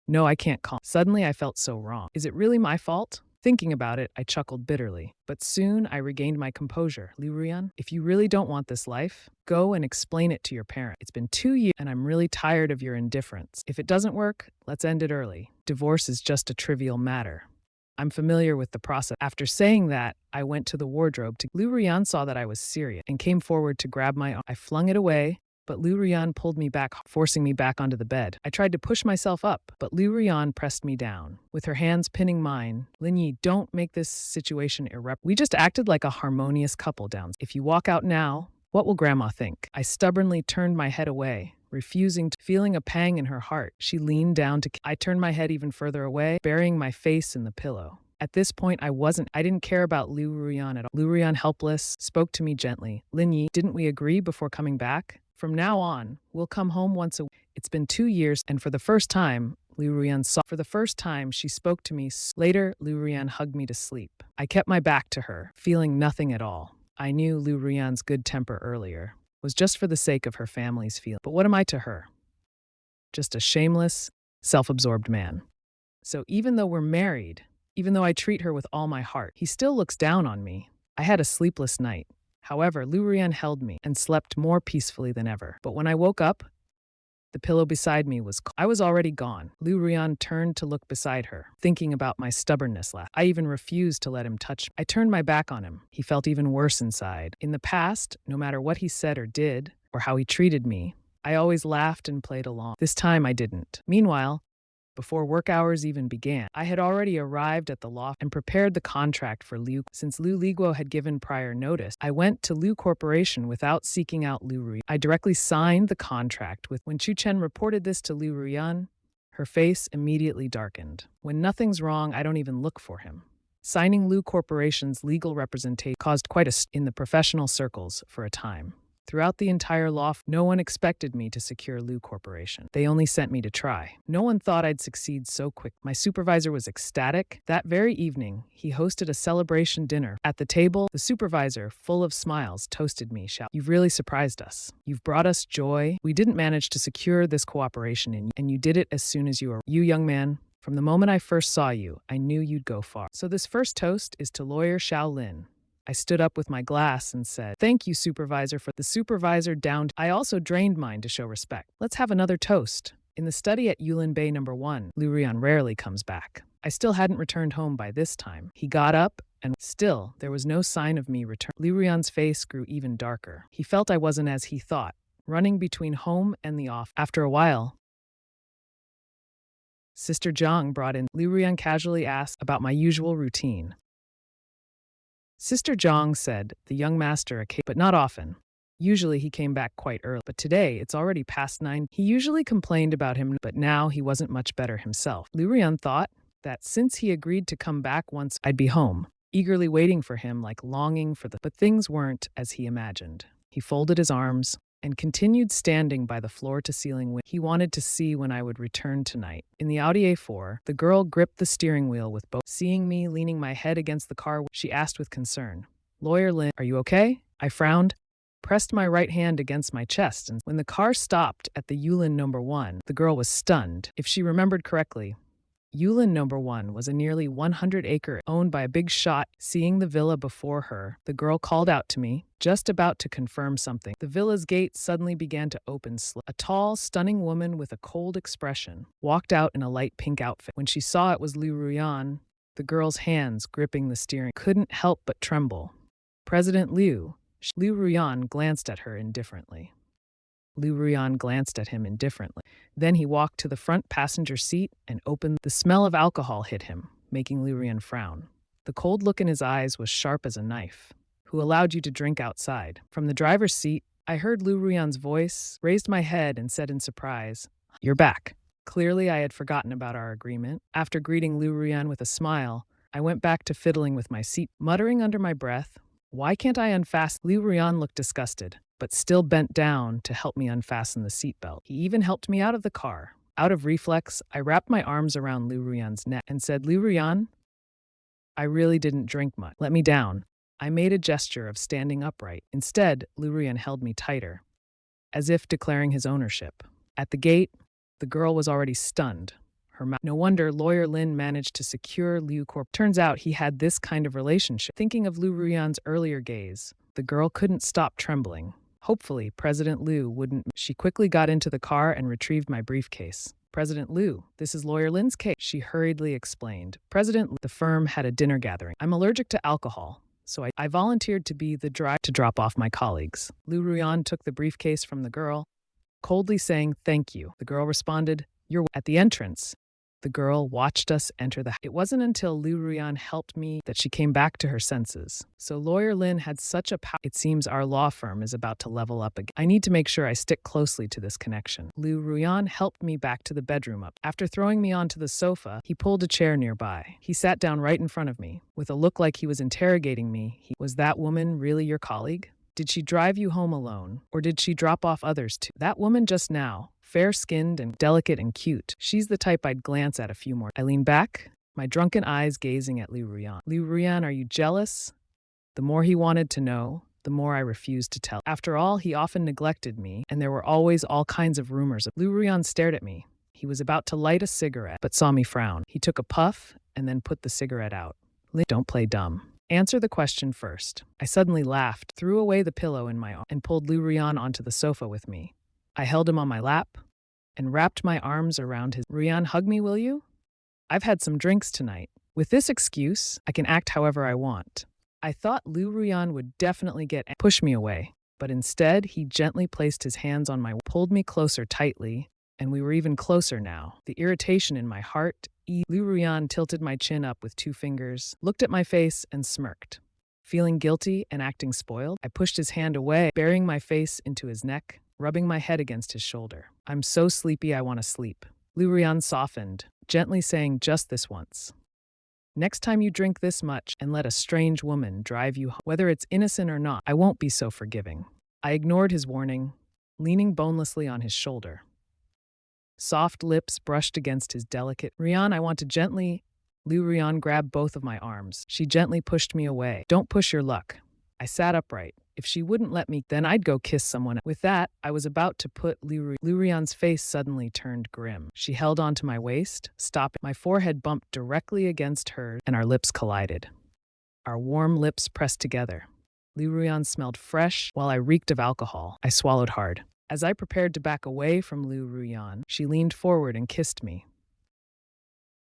No, I can't calm. Suddenly I felt so wrong. Is it really my fault? Thinking about it, I chuckled bitterly. But soon I regained my composure. Lu Ruyan, if you really don't want this life, go and explain it to your parent. It's been 2 years and I'm really tired of your indifference. If it doesn't work, let's end it early. Divorce is just a trivial matter. I'm familiar with the process. After saying that, I went to the wardrobe. Lu Ruyan saw that I was serious and came forward to grab my arm. I flung it away, but Lu Ruyan pulled me back, forcing me back onto the bed. I tried to push myself up, but Lu Ruyan pressed me down. With her hands pinning mine, Lin Yi, don't make this situation irreparable. We just acted like a harmonious couple down. If you walk out now, what will Grandma think? I stubbornly turned my head away, refusing to, feeling a pang in her heart. She leaned down to, I turned my head even further away, burying my face in the pillow. At this point, I didn't care about Lu Ruyan at all. Lu Ruyan, helpless, spoke to me gently. Lin Yi, didn't we agree before coming back? From now on, we'll come home once a week. It's been 2 years, and for the first time, she spoke to me. Later, Lu Ruyan hugged me to sleep. I kept my back to her, feeling nothing at all. I knew Lu Ruyan's good temper earlier was just for the sake of her family's feeling. But what am I to her? Just a shameless, self-absorbed man. So even though we're married, even though I treat her with all my heart, he still looks down on me. I had a sleepless night. However, Lu Ruyan held me and slept more peacefully than ever. But when I woke up, the pillow beside me was cold. I was already gone. Lu Ruyan turned to look beside her, thinking about my stubbornness. I even refused to let him touch me. I turned my back on him. He felt even worse inside. In the past, no matter what he said or did, or how he treated me, I always laughed and played along. This time I didn't. Meanwhile, before work hours even began, I had already arrived at the loft and prepared the contract for Liu. Since Lu Liguo had given prior notice, I went to Liu Corporation without seeking out Lu Ruyan. I directly signed the contract with. When Chu Chen reported this to Lu Ruyan, her face immediately darkened. When nothing's wrong, I don't even look for him. Signing Liu Corporation's legal representation caused quite a in the professional circles for a time. Throughout the entire loft, no one expected me to secure Liu Corporation. They only sent me to try. No one thought I'd succeed so quick. My supervisor was ecstatic. That very evening, he hosted a celebration dinner. At the table, the supervisor, full of smiles, toasted me, shouting, "You've really surprised us. You've brought us joy. We didn't manage to secure this cooperation in you, and you did it as soon as you were. You, young man, from the moment I first saw you, I knew you'd go far." So this first toast is to lawyer Xiao Lin. I stood up with my glass and said, "Thank you, supervisor." For the supervisor downed, I also drained mine to show respect. Let's have another toast. In the study at Yulin Bay No. 1, Lu Ruyan rarely comes back. I still hadn't returned home by this time. He got up, and still, there was no sign of me return. Lu Ruyan's face grew even darker. He felt I wasn't as he thought, running between home and the office. After a while, Sister Zhang brought in. Lu Ruyan casually asked about my usual routine. Sister Zhang said the young master but not often. Usually he came back quite early, but today it's already past 9. He usually complained about him, but now he wasn't much better himself. Lu Ruyan thought that since he agreed to come back once, I'd be home, eagerly waiting for him, like longing for but things weren't as he imagined. He folded his arms and continued standing by the floor-to-ceiling window. He wanted to see when I would return tonight. In the Audi A4, the girl gripped the steering wheel with both. Seeing me leaning my head against the car, she asked with concern, "Lawyer Lin, are you okay?" I frowned, pressed my right hand against my chest, and when the car stopped at the Yulin No. 1, the girl was stunned. If she remembered correctly, Yulin No. 1 was a nearly 100-acre owned by a big shot. Seeing the villa before her, the girl called out to me, just about to confirm something. The villa's gate suddenly began to open. A tall, stunning woman with a cold expression walked out in a light pink outfit. When she saw it was Lu Ruyan, the girl's hands gripping the steering couldn't help but tremble. "President Liu." Lu Ruyan glanced at her indifferently. Lu Ruyan glanced at him indifferently. Then he walked to the front passenger seat and opened. The smell of alcohol hit him, making Lu Ruyan frown. The cold look in his eyes was sharp as a knife. "Who allowed you to drink outside?" From the driver's seat, I heard Lu Ruyan's voice, raised my head and said in surprise, "You're back." Clearly, I had forgotten about our agreement. After greeting Lu Ruyan with a smile, I went back to fiddling with my seat, muttering under my breath, "Why can't I unfasten?" Liu Ruyan looked disgusted, but still bent down to help me unfasten the seatbelt. He even helped me out of the car. Out of reflex, I wrapped my arms around Liu Ruyan's neck and said, "Liu Ruyan, I really didn't drink much. Let me down." I made a gesture of standing upright. Instead, Liu Ruyan held me tighter, as if declaring his ownership. At the gate, the girl was already stunned. No wonder lawyer Lin managed to secure Liu Corp. Turns out he had this kind of relationship. Thinking of Liu Ruyan's earlier gaze, the girl couldn't stop trembling. Hopefully, President Liu wouldn't. She quickly got into the car and retrieved my briefcase. "President Liu, this is lawyer Lin's case," she hurriedly explained. "President Liu, the firm had a dinner gathering. I'm allergic to alcohol, so I volunteered to be the driver to drop off my colleagues." Liu Ruyan took the briefcase from the girl, coldly saying, "Thank you." The girl responded, "You're." At the entrance, the girl watched us enter the house. It wasn't until Liu Ruyan helped me that she came back to her senses. So lawyer Lin had such a power. It seems our law firm is about to level up again. I need to make sure I stick closely to this connection. Liu Ruyan helped me back to the bedroom up. After throwing me onto the sofa, he pulled a chair nearby. He sat down right in front of me. With a look like he was interrogating me, "Was that woman really your colleague? Did she drive you home alone, or did she drop off others too?" "That woman just now, fair-skinned and delicate and cute. She's the type I'd glance at a few more." I leaned back, my drunken eyes gazing at Liu Ruyan. "Liu Ruyan, are you jealous?" The more he wanted to know, the more I refused to tell. After all, he often neglected me, and there were always all kinds of rumors. Liu Ruyan stared at me. He was about to light a cigarette, but saw me frown. He took a puff and then put the cigarette out. "Don't play dumb. Answer the question first." I suddenly laughed, threw away the pillow in my arm, and pulled Liu Ruyan onto the sofa with me. I held him on my lap and wrapped my arms around his. "Ruyan, hug me, will you? I've had some drinks tonight. With this excuse, I can act however I want." I thought Liu Ruyan would definitely push me away, but instead he gently placed his hands on pulled me closer tightly, and we were even closer now. The irritation in my heart eased. Liu Ruyan tilted my chin up with 2 fingers, looked at my face, and smirked. Feeling guilty and acting spoiled, I pushed his hand away, burying my face into his neck, rubbing my head against his shoulder. "I'm so sleepy I want to sleep." Liu Ruyan softened, gently saying, "Just this once. Next time you drink this much and let a strange woman drive you home, whether it's innocent or not, I won't be so forgiving." I ignored his warning, leaning bonelessly on his shoulder. Soft lips brushed against his delicate. "Ruyan, I want to gently." Liu Ruyan grabbed both of my arms. She gently pushed me away. "Don't push your luck." I sat upright. If she wouldn't let me, then I'd go kiss someone. With that, I was about to put Liu Ruyan's face suddenly turned grim. She held onto my waist, stopping. My forehead bumped directly against hers, and our lips collided. Our warm lips pressed together. Liu Ruyan smelled fresh, while I reeked of alcohol. I swallowed hard. As I prepared to back away from Liu Ruyan, she leaned forward and kissed me.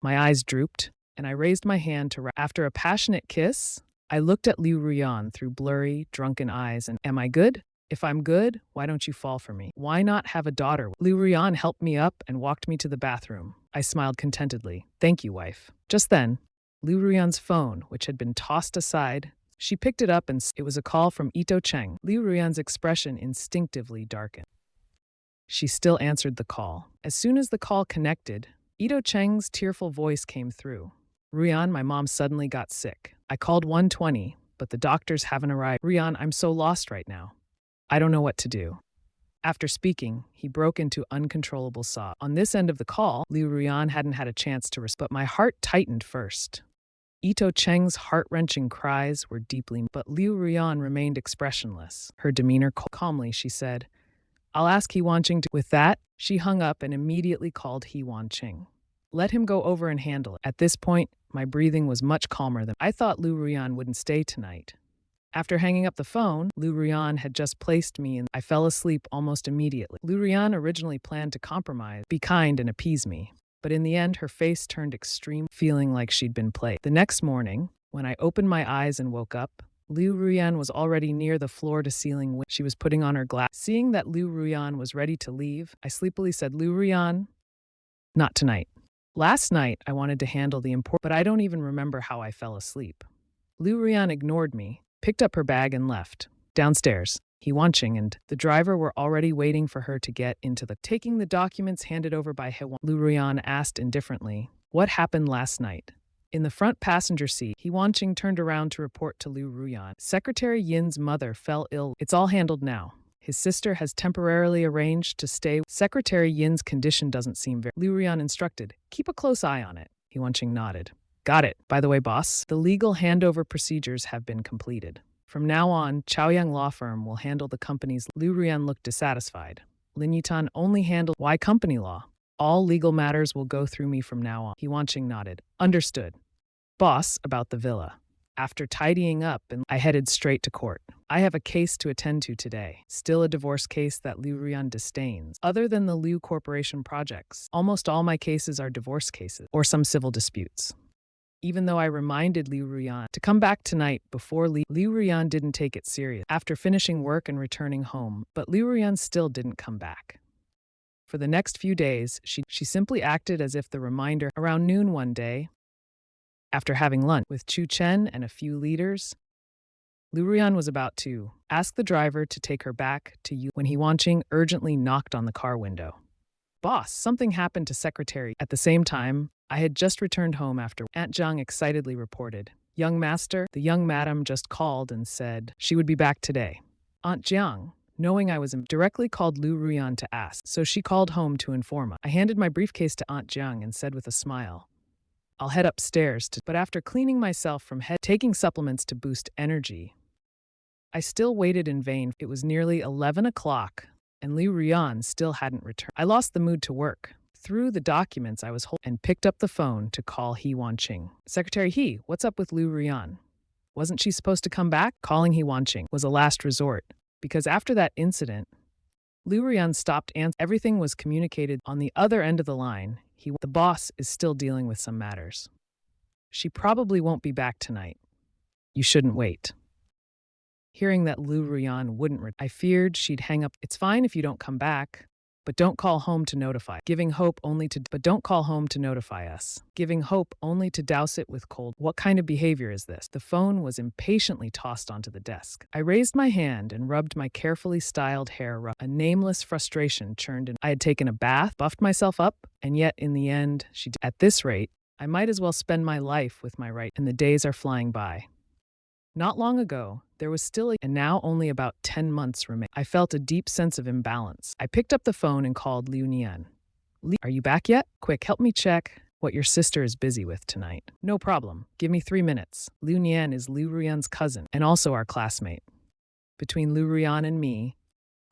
My eyes drooped, and I raised my hand to after a passionate kiss, I looked at Liu Ruyan through blurry, drunken eyes and, "Am I good? If I'm good, why don't you fall for me? Why not have a daughter?" Liu Ruyan helped me up and walked me to the bathroom. I smiled contentedly. "Thank you, wife." Just then, Liu Ruyan's phone, which had been tossed aside, she picked it up and it was a call from Ito Cheng. Liu Ruyan's expression instinctively darkened. She still answered the call. As soon as the call connected, Ito Cheng's tearful voice came through. "Ruyan, my mom suddenly got sick. I called 120, but the doctors haven't arrived. Ruyan, I'm so lost right now. I don't know what to do." After speaking, he broke into uncontrollable sobs. On this end of the call, Liu Ruyan hadn't had a chance to respond, but my heart tightened first. Ito Cheng's heart-wrenching cries were deeply, but Liu Ruyan remained expressionless. Her demeanor calmly, she said, "I'll ask He Wanqing to." With that, she hung up and immediately called He Wanqing. "Let him go over and handle it." At this point, my breathing was much calmer than I thought. Liu Ruyan wouldn't stay tonight. After hanging up the phone, Liu Ruyan had just placed me and I fell asleep almost immediately. Liu Ruyan originally planned to compromise, be kind and appease me, but in the end her face turned extreme, feeling like she'd been played. The next morning, when I opened my eyes and woke up, Liu Ruyan was already near the floor-to-ceiling window. She was putting on her glass. Seeing that Liu Ruyan was ready to leave, I sleepily said, "Liu Ruyan, not tonight. Last night, I wanted to handle the important, but I don't even remember how I fell asleep." Liu Ruyan ignored me, picked up her bag and left. Downstairs, He Wanqing and the driver were already waiting for her to get into the. Taking the documents handed over by He Wanqing, Liu Ruyan asked indifferently, "What happened last night?" In the front passenger seat, He Wanqing turned around to report to Liu Ruyan. Secretary Yin's mother fell ill. It's all handled now. His sister has temporarily arranged to stay. Secretary Yin's condition doesn't seem very... Liu Ruyan instructed, keep a close eye on it. He Wanqing nodded. Got it. By the way, boss, the legal handover procedures have been completed. From now on, Chaoyang Law Firm will handle the company's... Liu Ruyan looked dissatisfied. Lin Yi only handled... Why company law? All legal matters will go through me from now on. He Wanqing nodded. Understood. Boss, about the villa. After tidying up, I headed straight to court. I have a case to attend to today. Still a divorce case that Liu Ruyan disdains. Other than the Liu Corporation projects, almost all my cases are divorce cases or some civil disputes. Even though I reminded Liu Ruyan to come back tonight before Liu Ruyan didn't take it serious after finishing work and returning home, but Liu Ruyan still didn't come back. For the next few days, she simply acted as if the reminder. Around noon one day, after having lunch with Chu Chen and a few leaders, Liu Ruyan was about to ask the driver to take her back to you when He Wanqing urgently knocked on the car window. Boss, something happened to Secretary. At the same time, I had just returned home after Aunt Zhang excitedly reported. Young master, the young madam just called and said she would be back today. Aunt Jiang, knowing I was directly called Liu Ruyan to ask, so she called home to inform us. I handed my briefcase to Aunt Jiang and said with a smile, I'll head upstairs but after cleaning myself from taking supplements to boost energy, I still waited in vain. It was nearly 11 o'clock, and Liu Ruyan still hadn't returned. I lost the mood to work. Threw the documents I was holding and picked up the phone to call He Wanqing. Secretary He, what's up with Liu Ruyan? Wasn't she supposed to come back? Calling He Wanqing was a last resort, because after that incident, Liu Ruyan stopped and everything was communicated on the other end of the line. The boss is still dealing with some matters. She probably won't be back tonight. You shouldn't wait. Hearing that Liu Ruyan wouldn't I feared she'd hang up. It's fine if you don't come back, but don't call home to notify. But don't call home to notify us. Giving hope only to douse it with cold. What kind of behavior is this? The phone was impatiently tossed onto the desk. I raised my hand and rubbed my carefully styled hair. A nameless frustration churned in. I had taken a bath, buffed myself up, and yet in the end, at this rate, I might as well spend my life with my right, and the days are flying by. Not long ago, there was still and now only about 10 months remain. I felt a deep sense of imbalance. I picked up the phone and called Liu Nian. Are you back yet? Quick, help me check what your sister is busy with tonight. No problem. Give me 3 minutes. Liu Nian is Liu Ruyan's cousin and also our classmate. Between Liu Ruyan and me,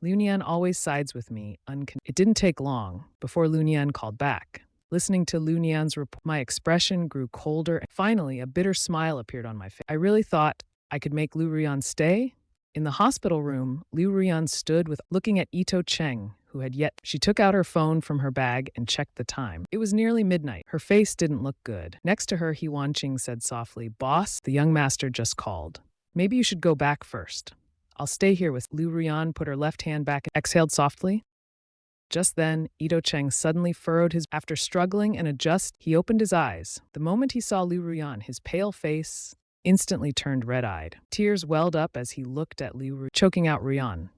Liu Nian always sides with me. It didn't take long before Liu Nian called back. Listening to Liu Nian's report, my expression grew colder and finally a bitter smile appeared on my face. I really thought I could make Liu Ruyan stay? In the hospital room, Liu Ruyan stood looking at Ito Cheng, who had yet. She took out her phone from her bag and checked the time. It was nearly midnight. Her face didn't look good. Next to her, He Wanqing said softly, Boss, the young master just called. Maybe you should go back first. I'll stay here with. Liu Ruyan put her left hand back and exhaled softly. Just then, Ito Cheng suddenly furrowed his. After struggling and adjust, he opened his eyes. The moment he saw Liu Ruyan, his pale face instantly turned red-eyed. Tears welled up as he looked at Liu Ruyan, choking out Ruyan.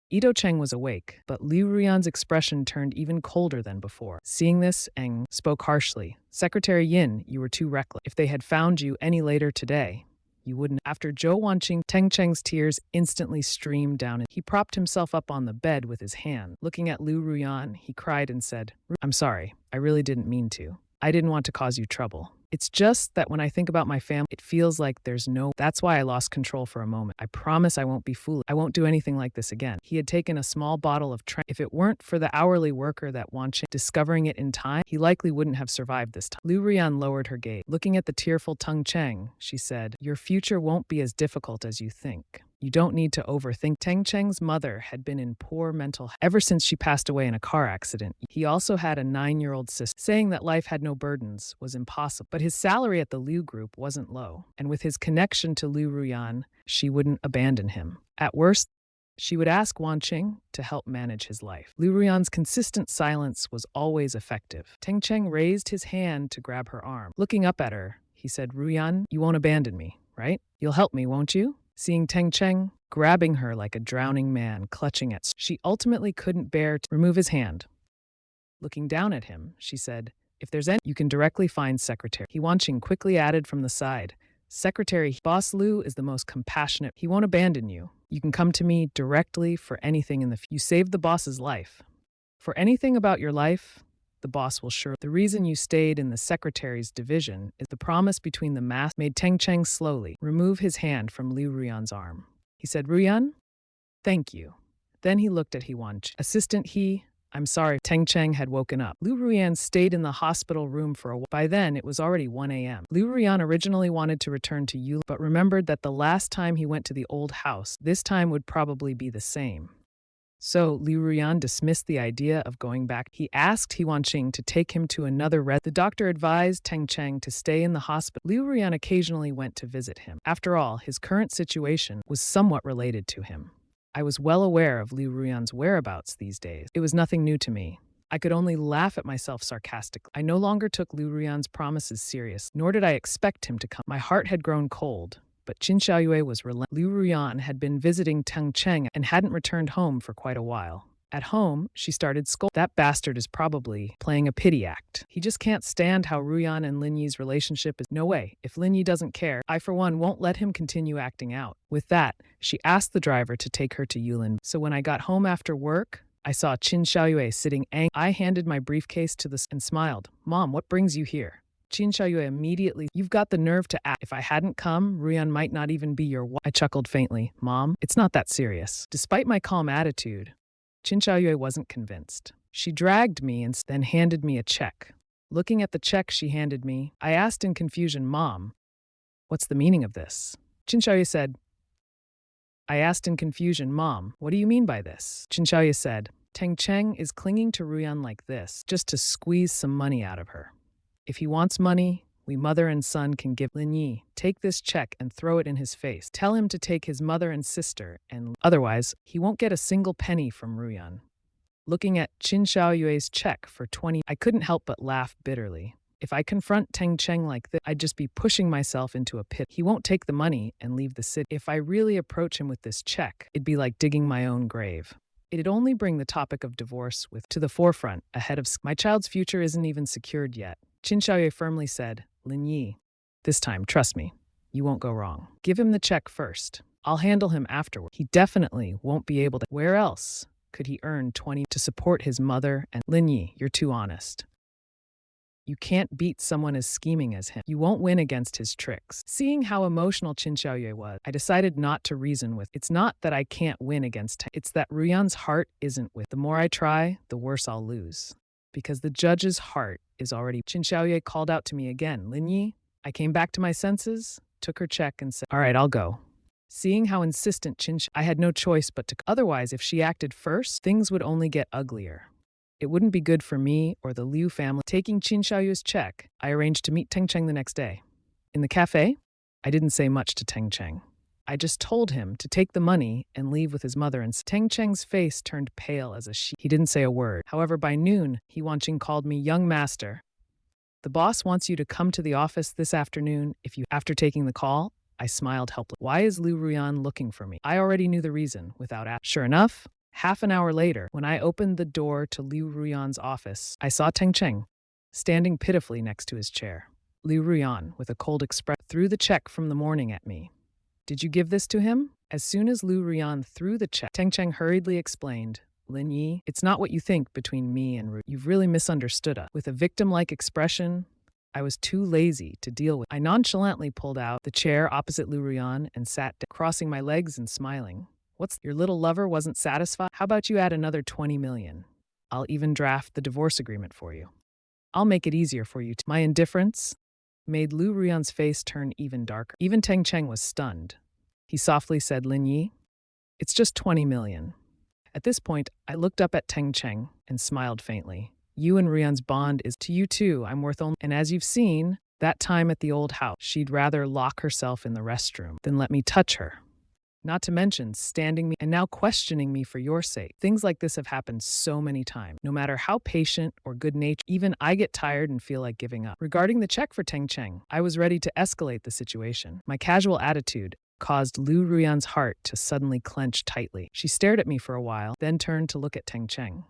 Ito Cheng was awake, but Liu Ruyan's expression turned even colder than before. Seeing this, Eng spoke harshly. Secretary Yin, you were too reckless. If they had found you any later today, you wouldn't. After Zhou Wanqing, Teng Cheng's tears instantly streamed down. He propped himself up on the bed with his hand. Looking at Liu Ruyan, he cried and said, I'm sorry, I really didn't mean to. I didn't want to cause you trouble. It's just that when I think about my family, it feels like there's no. That's why I lost control for a moment. I promise I won't be foolish. I won't do anything like this again. He had taken a small bottle of If it weren't for the hourly worker that Wanqing discovering it in time, he likely wouldn't have survived this time. Liu Ruyan lowered her gaze. Looking at the tearful Teng Cheng, she said, Your future won't be as difficult as you think. You don't need to overthink. Teng Cheng's mother had been in poor mental health ever since she passed away in a car accident. He also had a 9-year-old sister. Saying that life had no burdens was impossible, but his salary at the Liu Group wasn't low, and with his connection to Liu Ruyan, she wouldn't abandon him. At worst, she would ask Wanqing to help manage his life. Liu Ruyan's consistent silence was always effective. Teng Cheng raised his hand to grab her arm. Looking up at her, he said, Ruyan, you won't abandon me, right? You'll help me, won't you? Seeing Teng Cheng grabbing her like a drowning man clutching at, she ultimately couldn't bear to remove his hand. Looking down at him, she said, If there's any, you can directly find Secretary. He quickly added from the side. Secretary, Boss Lu is the most compassionate. He won't abandon you. You can come to me directly for anything in the future. You saved the boss's life. For anything about your life, the boss will sure. The reason you stayed in the secretary's division is the promise between the mask made Teng Cheng slowly remove his hand from Liu Ruyan's arm. He said, Ruyan, thank you. Then he looked at Hewanchi. Assistant He, I'm sorry. Teng Cheng had woken up. Liu Ruyan stayed in the hospital room for a while. By then, it was already 1 a.m. Liu Ruyan originally wanted to return to Yulin, but remembered that the last time he went to the old house, this time would probably be the same. So Liu Ruyan dismissed the idea of going back. He asked Hewanqing to take him to another The doctor advised Teng Cheng to stay in the hospital. Liu Ruyan occasionally went to visit him. After all, his current situation was somewhat related to him. I was well aware of Liu Ruyan's whereabouts these days. It was nothing new to me. I could only laugh at myself sarcastically. I no longer took Liu Ruyan's promises serious, nor did I expect him to come. My heart had grown cold, but Qin Xiaoyue was relentless. Liu Ruyan had been visiting Teng Cheng and hadn't returned home for quite a while. At home, she started scolding. That bastard is probably playing a pity act. He just can't stand how Ruyan and Lin Yi's relationship is. No way. If Lin Yi doesn't care, I for one won't let him continue acting out. With that, she asked the driver to take her to Yulin. So when I got home after work, I saw Qin Xiaoyue sitting angry. I handed my briefcase to and smiled. Mom, what brings you here? Qin Xiaoyue immediately, you've got the nerve to act. If I hadn't come, Ruyan might not even be your wife. I chuckled faintly. Mom, it's not that serious. Despite my calm attitude, Qin Xiaoyue wasn't convinced. She dragged me and then handed me a check. Looking at the check she handed me, I asked in confusion, Mom, what's the meaning of this? Qin Xiaoyue said, I asked in confusion, Mom, what do you mean by this? Qin Xiaoyue said, Teng Cheng is clinging to Ruyan like this, just to squeeze some money out of her. If he wants money, we mother and son can give. Lin Yi, take this check and throw it in his face. Tell him to take his mother and sister, and otherwise, he won't get a single penny from Ruyan. Looking at Qin Xiaoyue's check for 20, I couldn't help but laugh bitterly. If I confront Teng Cheng like this, I'd just be pushing myself into a pit. He won't take the money and leave the city. If I really approach him with this check, it'd be like digging my own grave. It'd only bring the topic of divorce to the forefront ahead of my child's future isn't even secured yet. Qin Xiaoyue firmly said, Lin Yi, this time, trust me, you won't go wrong. Give him the check first. I'll handle him afterward. He definitely won't be able to. Where else could he earn 20 to support his mother? And Lin Yi, you're too honest. You can't beat someone as scheming as him. You won't win against his tricks. Seeing how emotional Qin Xiaoyue was, I decided not to reason with. It's not that I can't win against him. It's that Ruyan's heart isn't with. The more I try, the worse I'll lose. Because the judge's heart is already. Qin Xiaoyue called out to me again, Lin Yi. I came back to my senses, took her check and said, all right, I'll go. Seeing how insistent I had no choice but to. Otherwise, if she acted first, things would only get uglier. It wouldn't be good for me or the Liu family. Taking Qin Xiaoyue's check, I arranged to meet Teng Cheng the next day. In the cafe, I didn't say much to Teng Cheng. I just told him to take the money and leave with his mother, and Teng Cheng's face turned pale as a sheet. He didn't say a word. However, by noon, Hewanqing called me, young master. The boss wants you to come to the office this afternoon. After taking the call, I smiled helplessly. Why is Liu Ruyan looking for me? I already knew the reason without asking. Sure enough, half an hour later, when I opened the door to Liu Ruyan's office, I saw Teng Cheng standing pitifully next to his chair. Liu Ruyan, with a cold expression, threw the check from the morning at me. Did you give this to him? As soon as Liu Ruyan threw the check, Teng Cheng hurriedly explained, Lin Yi, it's not what you think between me and Ru. You've really misunderstood us. With a victim-like expression, I was too lazy to deal with. I nonchalantly pulled out the chair opposite Liu Ruyan and sat down, crossing my legs and smiling. Your little lover wasn't satisfied? How about you add another 20 million? I'll even draft the divorce agreement for you. I'll make it easier for you. My indifference made Liu Ruyan's face turn even darker. Even Teng Cheng was stunned. He softly said, Lin Yi, it's just 20 million. At this point, I looked up at Teng Cheng and smiled faintly. You and Ruyan's bond is to you too. I'm worth only. And as you've seen, that time at the old house, she'd rather lock herself in the restroom than let me touch her. Not to mention standing me and now questioning me for your sake. Things like this have happened so many times. No matter how patient or good-natured, even I get tired and feel like giving up. Regarding the check for Teng Cheng, I was ready to escalate the situation. My casual attitude caused Liu Ruyan's heart to suddenly clench tightly. She stared at me for a while, then turned to look at Teng Cheng.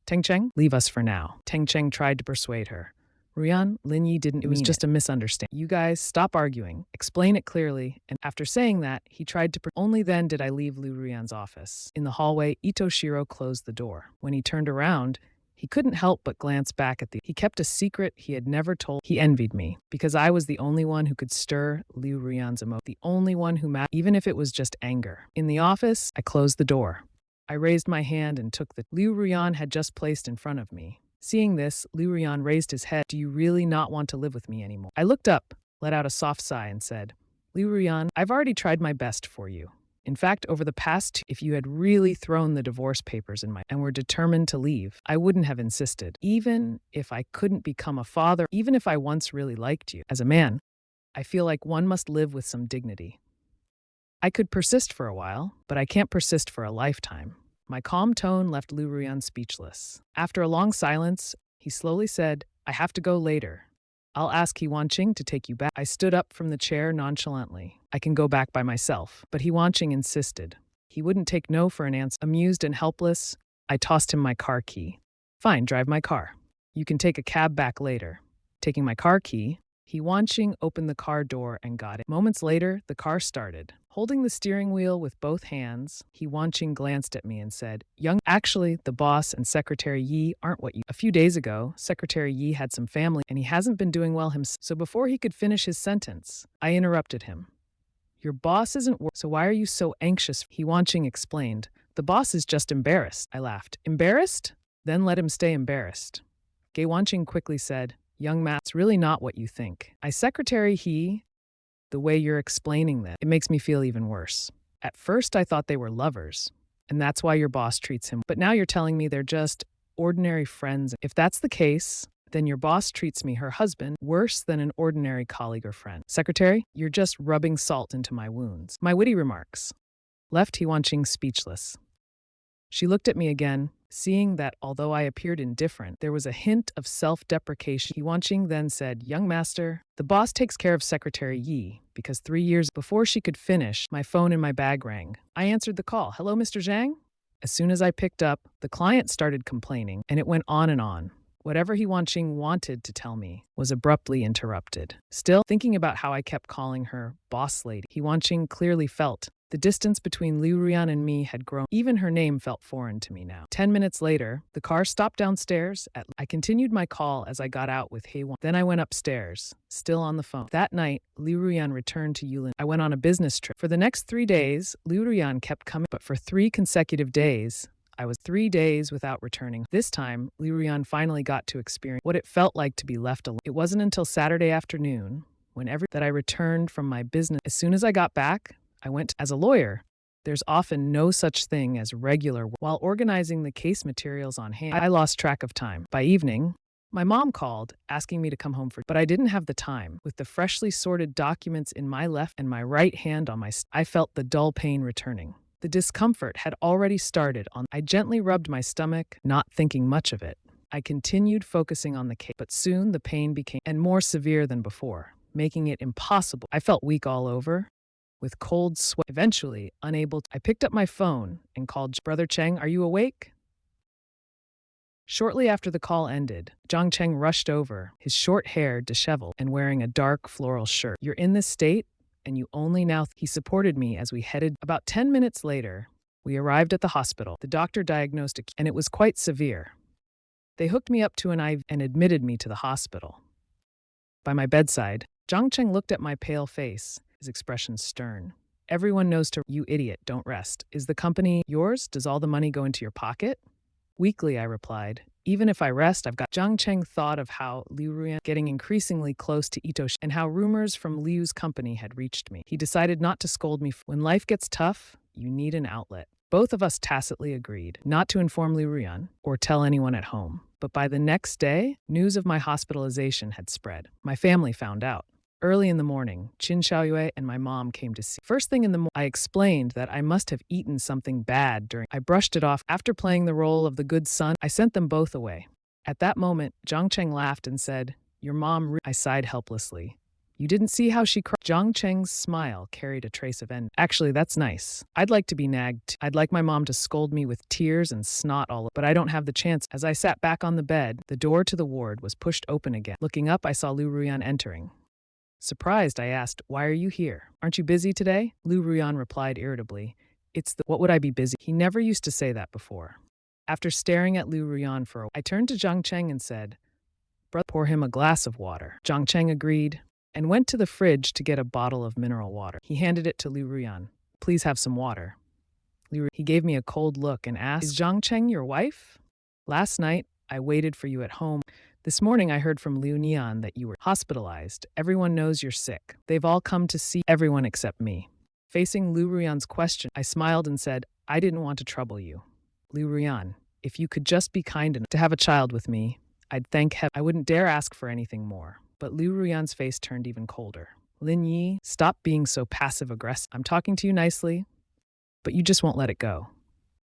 Teng Cheng, leave us for now. Teng Cheng tried to persuade her. Ruyan, Lin Yi didn't mean it. It was just a misunderstanding. You guys, stop arguing. Explain it clearly. And after saying that, he tried to... Only then did I leave Lu Ruyan's office. In the hallway, Itoshiro closed the door. When he turned around, he couldn't help but glance back at the... He kept a secret he had never told. He envied me, because I was the only one who could stir Lu Ruyan's emotion. The only one who mattered, even if it was just anger. In the office, I closed the door. I raised my hand and took the... Lu Ruyan had just placed in front of me. Seeing this, Lu Ruyan raised his head. Do you really not want to live with me anymore? I looked up, let out a soft sigh, and said, Lu Ruyan, I've already tried my best for you. In fact, over the past, if you had really thrown the divorce papers in my... and were determined to leave, I wouldn't have insisted. Even if I couldn't become a father, even if I once really liked you. As a man, I feel like one must live with some dignity. I could persist for a while, but I can't persist for a lifetime. My calm tone left Lu Ruyan speechless. After a long silence, he slowly said, I have to go later. I'll ask He Wanqing to take you back. I stood up from the chair nonchalantly. I can go back by myself. But He Wanqing insisted. He wouldn't take no for an answer. Amused and helpless, I tossed him my car key. Fine, drive my car. You can take a cab back later. Taking my car key, He Wanqing opened the car door and got it. Moments later, the car started. Holding the steering wheel with both hands, He Wanqing glanced at me and said, Actually, the boss and Secretary Yi aren't what you... A few days ago, Secretary Yi had some family and he hasn't been doing well himself. So before he could finish his sentence, I interrupted him. Your boss isn't so why are you so anxious? He Wanqing explained. The boss is just embarrassed. I laughed. Embarrassed? Then let him stay embarrassed. He Wanqing quickly said, Young man, it's really not what you think. Secretary He... The way you're explaining this, it makes me feel even worse. At first, I thought they were lovers, and that's why your boss treats him. But now you're telling me they're just ordinary friends. If that's the case, then your boss treats me, her husband, worse than an ordinary colleague or friend. Secretary, you're just rubbing salt into my wounds. My witty remarks left He Wanqing speechless. She looked at me again, seeing that although I appeared indifferent, there was a hint of self-deprecation. He Wanqing then said, Young master, the boss takes care of Secretary Yi, because 3 years before she could finish, my phone in my bag rang. I answered the call. Hello, Mr. Zhang? As soon as I picked up, the client started complaining, and it went on and on. Whatever He Wanqing wanted to tell me was abruptly interrupted. Still, thinking about how I kept calling her boss lady, He Wanqing clearly felt the distance between Lu Ruyan and me had grown. Even her name felt foreign to me now. 10 minutes later, the car stopped downstairs. I continued my call as I got out with He Wanqing. Then I went upstairs, still on the phone. That night, Lu Ruyan returned to Yulin. I went on a business trip. For the next 3 days, Lu Ruyan kept coming, but for 3 consecutive days, I was 3 days without returning. This time, Lu Ruyan finally got to experience what it felt like to be left alone. It wasn't until Saturday afternoon, that I returned from my business. As soon as I got back, I went as a lawyer. There's often no such thing as regular work. While organizing the case materials on hand, I lost track of time. By evening, my mom called, asking me to come home but I didn't have the time. With the freshly sorted documents in my left and my right hand on I felt the dull pain returning. The discomfort had already started I gently rubbed my stomach, not thinking much of it. I continued focusing on the case, but soon the pain became more severe than before, making it impossible. I felt weak all over, with cold sweat. Eventually, unable I picked up my phone and called, Brother Cheng, are you awake? Shortly after the call ended, Zhang Cheng rushed over, his short hair disheveled and wearing a dark floral shirt. You're in this state, and you only now... He supported me as we headed. About 10 minutes later, we arrived at the hospital. The doctor diagnosed and it was quite severe. They hooked me up to an IV and admitted me to the hospital. By my bedside, Zhang Cheng looked at my pale face, his expression stern. Everyone knows you idiot, don't rest. Is the company yours? Does all the money go into your pocket? Weakly, I replied. Even if I rest, I've got... Zhang Cheng thought of how Liu Ruyan getting increasingly close to Itoshi and how rumors from Liu's company had reached me. He decided not to scold me. When life gets tough, you need an outlet. Both of us tacitly agreed not to inform Liu Ruyan or tell anyone at home. But by the next day, news of my hospitalization had spread. My family found out. Early in the morning, Qin Xiaoyue and my mom came to see. First thing in the morning, I explained that I must have eaten something bad during... I brushed it off. After playing the role of the good son, I sent them both away. At that moment, Zhang Cheng laughed and said, Your mom... I sighed helplessly. You didn't see how she cried. Zhang Cheng's smile carried a trace of envy. Actually, that's nice. I'd like to be nagged too. I'd like my mom to scold me with tears and snot all over, but I don't have the chance. As I sat back on the bed, the door to the ward was pushed open again. Looking up, I saw Lu Ruyan entering. Surprised, I asked, "Why are you here? Aren't you busy today?" Lu Ruyan replied irritably, "What would I be busy?" He never used to say that before. After staring at Lu Ruyan for a while, I turned to Zhang Cheng and said, "Brother, pour him a glass of water." Zhang Cheng agreed and went to the fridge to get a bottle of mineral water. He handed it to Lu Ruyan. "Please have some water." He gave me a cold look and asked, "Is Zhang Cheng your wife? Last night, I waited for you at home. This morning, I heard from Liu Nian that you were hospitalized. Everyone knows you're sick. They've all come to see everyone except me." Facing Lu Ruyan's question, I smiled and said, "I didn't want to trouble you. Liu Ruyan, if you could just be kind enough to have a child with me, I'd thank heaven. I wouldn't dare ask for anything more." But Liu Ruyan's face turned even colder. "Lin Yi, stop being so passive-aggressive. I'm talking to you nicely, but you just won't let it go."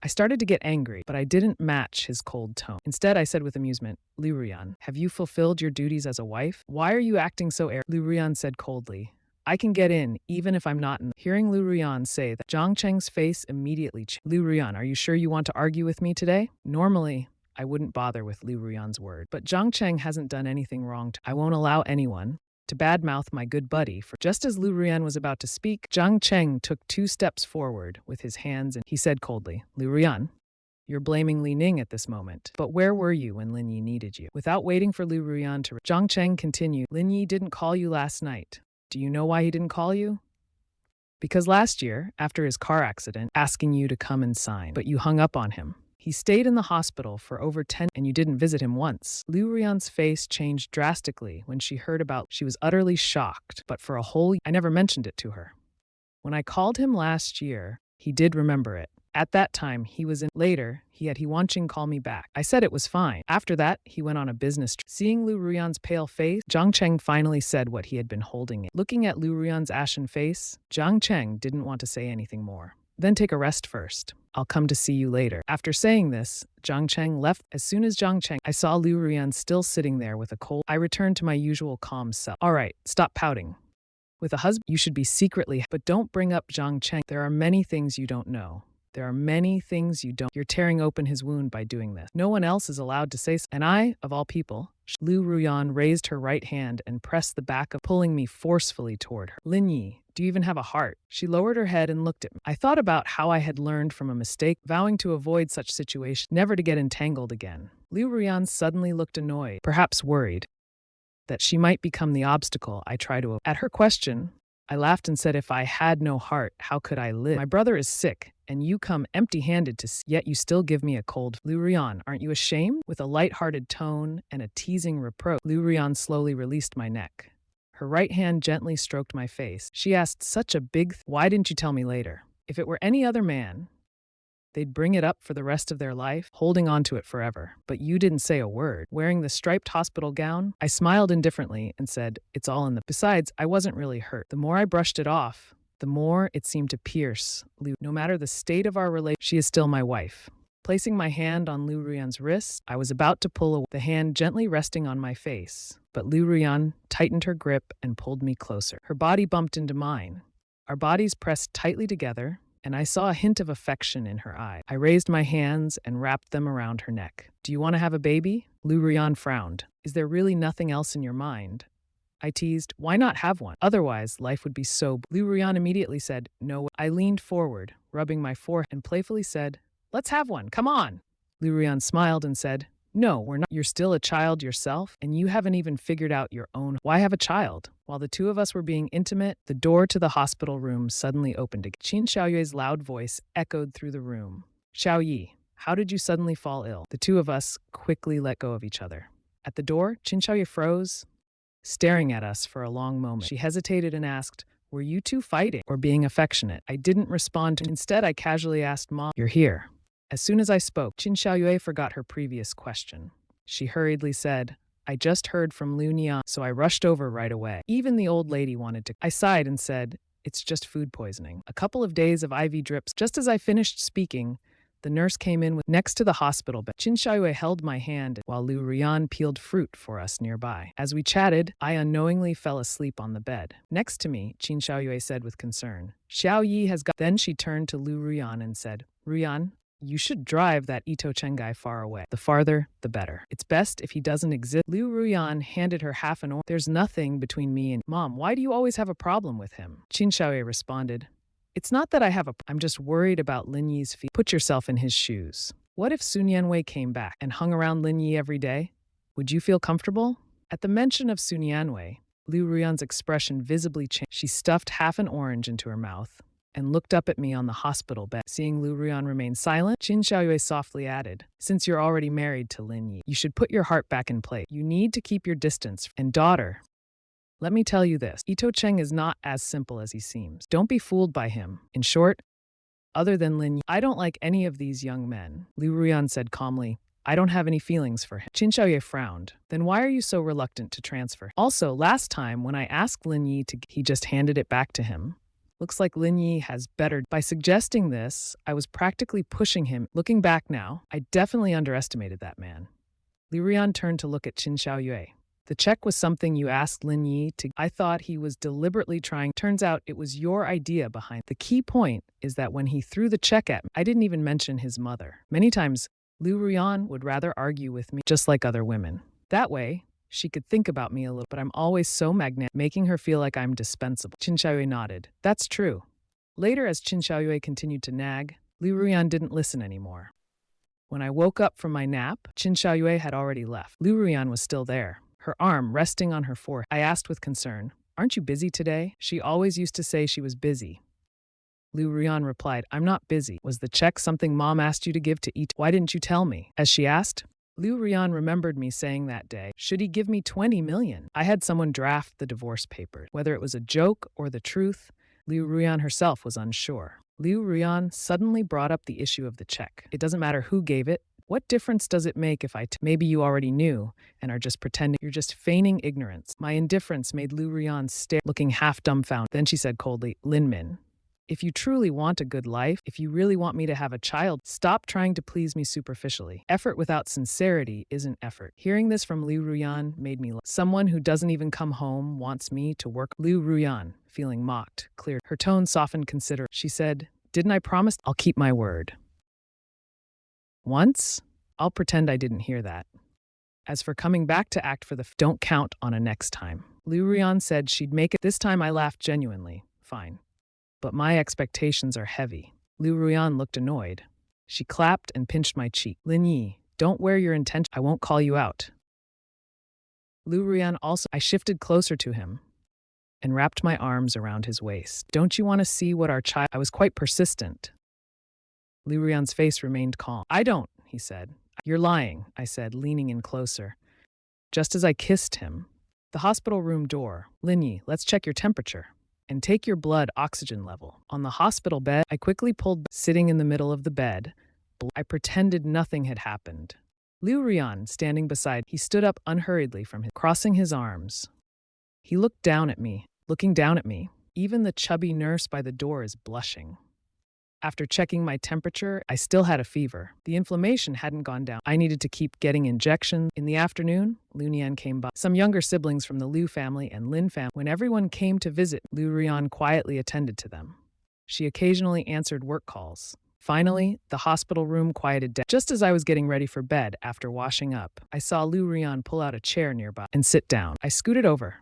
I started to get angry, but I didn't match his cold tone. Instead, I said with amusement, "Liu Ruyan, have you fulfilled your duties as a wife? Why are you acting so arrogant?" Liu Ruyan said coldly, "I can get in, even if I'm not in." Hearing Liu Ruyan say that, Zhang Cheng's face immediately changed. "Liu Ruyan, are you sure you want to argue with me today?" Normally, I wouldn't bother with Liu Ruyan's word, but Zhang Cheng hasn't done anything wrong. I won't allow anyone to badmouth my good buddy. Just as Liu Ruyan was about to speak, Zhang Cheng took 2 steps forward with his hands and he said coldly, "Liu Ruyan, you're blaming Li Ning at this moment. But where were you when Lin Yi needed you?" Without waiting for Liu Ruyan to Zhang Cheng continued, "Lin Yi didn't call you last night. Do you know why he didn't call you? Because last year, after his car accident, asking you to come and sign, but you hung up on him. He stayed in the hospital for over 10 and you didn't visit him once." Liu Ruyan's face changed drastically when she heard about. She was utterly shocked, but for a whole I never mentioned it to her. When I called him last year, he did remember it. At that time, he was in. Later, he had Wanqing call me back. I said it was fine. After that, he went on a business trip. Seeing Liu Ruyan's pale face, Zhang Cheng finally said what he had been holding in. Looking at Liu Ruyan's ashen face, Zhang Cheng didn't want to say anything more. "Then take a rest first. I'll come to see you later." After saying this, Zhang Cheng left. As soon as I saw Liu Ruyan still sitting there with a cold. I returned to my usual calm self. "All right, stop pouting. With a husband, you should be secretly, but don't bring up Zhang Cheng. There are many things you don't know. There are many things you don't. You're tearing open his wound by doing this. No one else is allowed to say so. And I, of all people." Liu Ruyan raised her right hand and pressed the back of, pulling me forcefully toward her. "Lin Yi, do you even have a heart?" She lowered her head and looked at me. I thought about how I had learned from a mistake, vowing to avoid such situations, never to get entangled again. Liu Ruyan suddenly looked annoyed, perhaps worried that she might become the obstacle I try to avoid. At her question, I laughed and said, "If I had no heart, how could I live? My brother is sick, and you come empty-handed to see, yet you still give me a cold." "Liu Ruyan, aren't you ashamed?" With a light-hearted tone and a teasing reproach, Liu Ruyan slowly released my neck. Her right hand gently stroked my face. She asked, "Such a big why didn't you tell me later? If it were any other man, they'd bring it up for the rest of their life, holding on to it forever. But you didn't say a word." Wearing the striped hospital gown, I smiled indifferently and said, "It's all in the..." Besides, I wasn't really hurt. The more I brushed it off, the more it seemed to pierce Liu. No matter the state of our relationship, she is still my wife. Placing my hand on Liu Ruyan's wrist, I was about to pull away, the hand gently resting on my face. But Liu Ruyan tightened her grip and pulled me closer. Her body bumped into mine. Our bodies pressed tightly together, and I saw a hint of affection in her eye. I raised my hands and wrapped them around her neck. "Do you want to have a baby?" Liu Ruyan frowned. "Is there really nothing else in your mind?" I teased, "Why not have one? Otherwise, life would be so..." Liu Ruyan immediately said, "No." I leaned forward, rubbing my forehead, and playfully said, "Let's have one, come on." Liu Ruyan smiled and said, "No, we're not. You're still a child yourself, and you haven't even figured out your own. Why have a child?" While the two of us were being intimate, the door to the hospital room suddenly opened again. Qin Xiaoyue's loud voice echoed through the room. "Xiao Yi, how did you suddenly fall ill?" The two of us quickly let go of each other. At the door, Qin Xiaoyue froze, staring at us for a long moment. She hesitated and asked, "Were you two fighting or being affectionate?" I didn't respond. Instead, I casually asked, "Mom, you're here." As soon as I spoke, Qin Xiaoyue forgot her previous question. She hurriedly said, "I just heard from Liu Nian, so I rushed over right away." Even the old lady wanted to. I sighed and said, "It's just food poisoning. A couple of days of IV drips." Just as I finished speaking, The nurse came in next to the hospital bed. Qin Xiaoyue held my hand while Lu Ruyan peeled fruit for us nearby. As we chatted, I unknowingly fell asleep on the bed. Next to me, Qin Xiaoyue said with concern, Xiao Yi has got. Then she turned to Lu Ruyan and said, Ruyan, you should drive that Ito Chen guy far away. The farther, the better. It's best if he doesn't exist. Liu Ruyan handed her half an orange. There's nothing between me and Mom. Why do you always have a problem with him? Qin Xiaoyue responded, it's not that I have I'm just worried about Lin Yi's feet. Put yourself in his shoes. What if Sun Yanwei came back and hung around Lin Yi every day? Would you feel comfortable? At the mention of Sun Yanwei, Liu Ruyan's expression visibly changed. She stuffed half an orange into her mouth and looked up at me on the hospital bed. Seeing Liu Ruyan remain silent, Qin Xiaoyue softly added, since you're already married to Lin Yi, you should put your heart back in place. You need to keep your distance. And daughter, let me tell you this, Ito Cheng is not as simple as he seems. Don't be fooled by him. In short, other than Lin Yi, I don't like any of these young men. Liu Ruyan said calmly, I don't have any feelings for him. Qin Xiaoyue frowned. Then why are you so reluctant to transfer? Also, last time when I asked Lin Yi he just handed it back to him. Looks like Lin Yi has bettered. By suggesting this, I was practically pushing him. Looking back now, I definitely underestimated that man. Liu Ruyan turned to look at Qin Xiaoyue. The check was something you asked Lin Yi to. I thought he was deliberately trying. Turns out it was your idea behind. The key point is that when he threw the check at me, I didn't even mention his mother. Many times, Liu Ruyan would rather argue with me, just like other women. That way, she could think about me a little, but I'm always so magnetic, making her feel like I'm dispensable. Qin Xiaoyue nodded. That's true. Later, as Qin Xiaoyue continued to nag, Liu Ruyan didn't listen anymore. When I woke up from my nap, Qin Xiaoyue had already left. Liu Ruyan was still there, her arm resting on her forehead. I asked with concern, aren't you busy today? She always used to say she was busy. Liu Ruyan replied, I'm not busy. Was the check something Mom asked you to give to eat? Why didn't you tell me? As she asked, Liu Ruyan remembered me saying that day, should he give me 20 million? I had someone draft the divorce papers. Whether it was a joke or the truth, Liu Ruyan herself was unsure. Liu Ruyan suddenly brought up the issue of the check. It doesn't matter who gave it. What difference does it make if maybe you already knew and are just pretending? You're just feigning ignorance. My indifference made Liu Ruyan stare, looking half dumbfounded. Then she said coldly, Lin Min, if you truly want a good life, if you really want me to have a child, stop trying to please me superficially. Effort without sincerity isn't effort. Hearing this from Liu Ruyan made me laugh. Someone who doesn't even come home wants me to work. Liu Ruyan, feeling mocked, cleared. Her tone softened considerably. She said, didn't I promise? I'll keep my word. Once, I'll pretend I didn't hear that. As for coming back to act for don't count on a next time. Liu Ruyan said she'd make it. This time I laughed genuinely. Fine. But my expectations are heavy. Liu Ruyan looked annoyed. She clapped and pinched my cheek. Lin Yi, don't wear your intention. I won't call you out. Liu Ruyan also. I shifted closer to him and wrapped my arms around his waist. Don't you want to see what our child? I was quite persistent. Liu Ruyan's face remained calm. I don't, he said. You're lying, I said, leaning in closer. Just as I kissed him, the hospital room door. Lin Yi, let's check your temperature and take your blood oxygen level. On the hospital bed, I quickly pulled, sitting in the middle of the bed. I pretended nothing had happened. Liu Ruyan, standing beside, he stood up unhurriedly from crossing his arms. He looked down at me, looking down at me. Even the chubby nurse by the door is blushing. After checking my temperature, I still had a fever. The inflammation hadn't gone down. I needed to keep getting injections. In the afternoon, Liu Nian came by. Some younger siblings from the Liu family and Lin family. When everyone came to visit, Liu Ruyan quietly attended to them. She occasionally answered work calls. Finally, the hospital room quieted down. Just as I was getting ready for bed after washing up, I saw Liu Ruyan pull out a chair nearby and sit down. I scooted over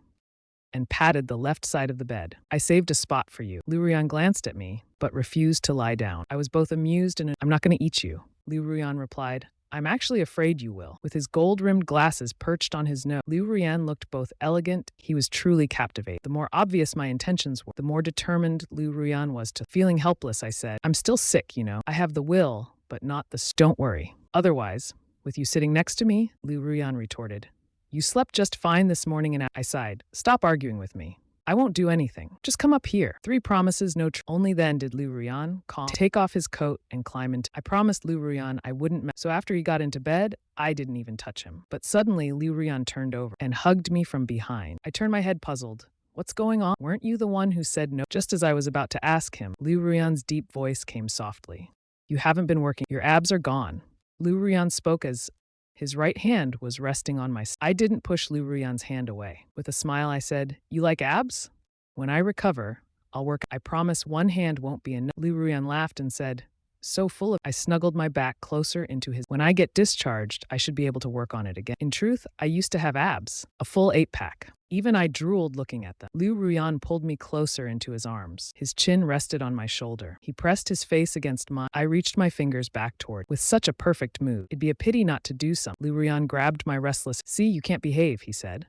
and patted the left side of the bed. I saved a spot for you. Liu Ruyan glanced at me, but refused to lie down. I was both amused and I'm not going to eat you. Liu Ruyan replied, I'm actually afraid you will. With his gold-rimmed glasses perched on his nose, Liu Ruyan looked both elegant. He was truly captivating. The more obvious my intentions were, the more determined Liu Ruyan was to. Feeling helpless, I said, I'm still sick, you know. I have the will, but not the. Don't worry. Otherwise, with you sitting next to me, Liu Ruyan retorted. You slept just fine this morning and I sighed. Stop arguing with me. I won't do anything. Just come up here. 3 promises, no Only then did Liu Ruyan take off his coat and climb into. I promised Liu Ruyan I wouldn't. So after he got into bed, I didn't even touch him. But suddenly Liu Ruyan turned over and hugged me from behind. I turned my head puzzled. What's going on? Weren't you the one who said no? Just as I was about to ask him, Liu Ruyan's deep voice came softly. You haven't been working. Your abs are gone. Lu Ruyan spoke as his right hand was resting on my. I didn't push Lu Ruyan's hand away. With a smile, I said, "You like abs? When I recover, I'll work. I promise one hand won't be enough." Lu Ruyan laughed and said, "So full of." I snuggled my back closer into his. When I get discharged, I should be able to work on it again. In truth, I used to have abs, a full 8-pack. Even I drooled looking at them. Lu Ruyan pulled me closer into his arms. His chin rested on my shoulder. He pressed his face against mine. I reached my fingers back toward, with such a perfect mood. It'd be a pity not to do something. Lu Ruyan grabbed my restless. "See, you can't behave," he said.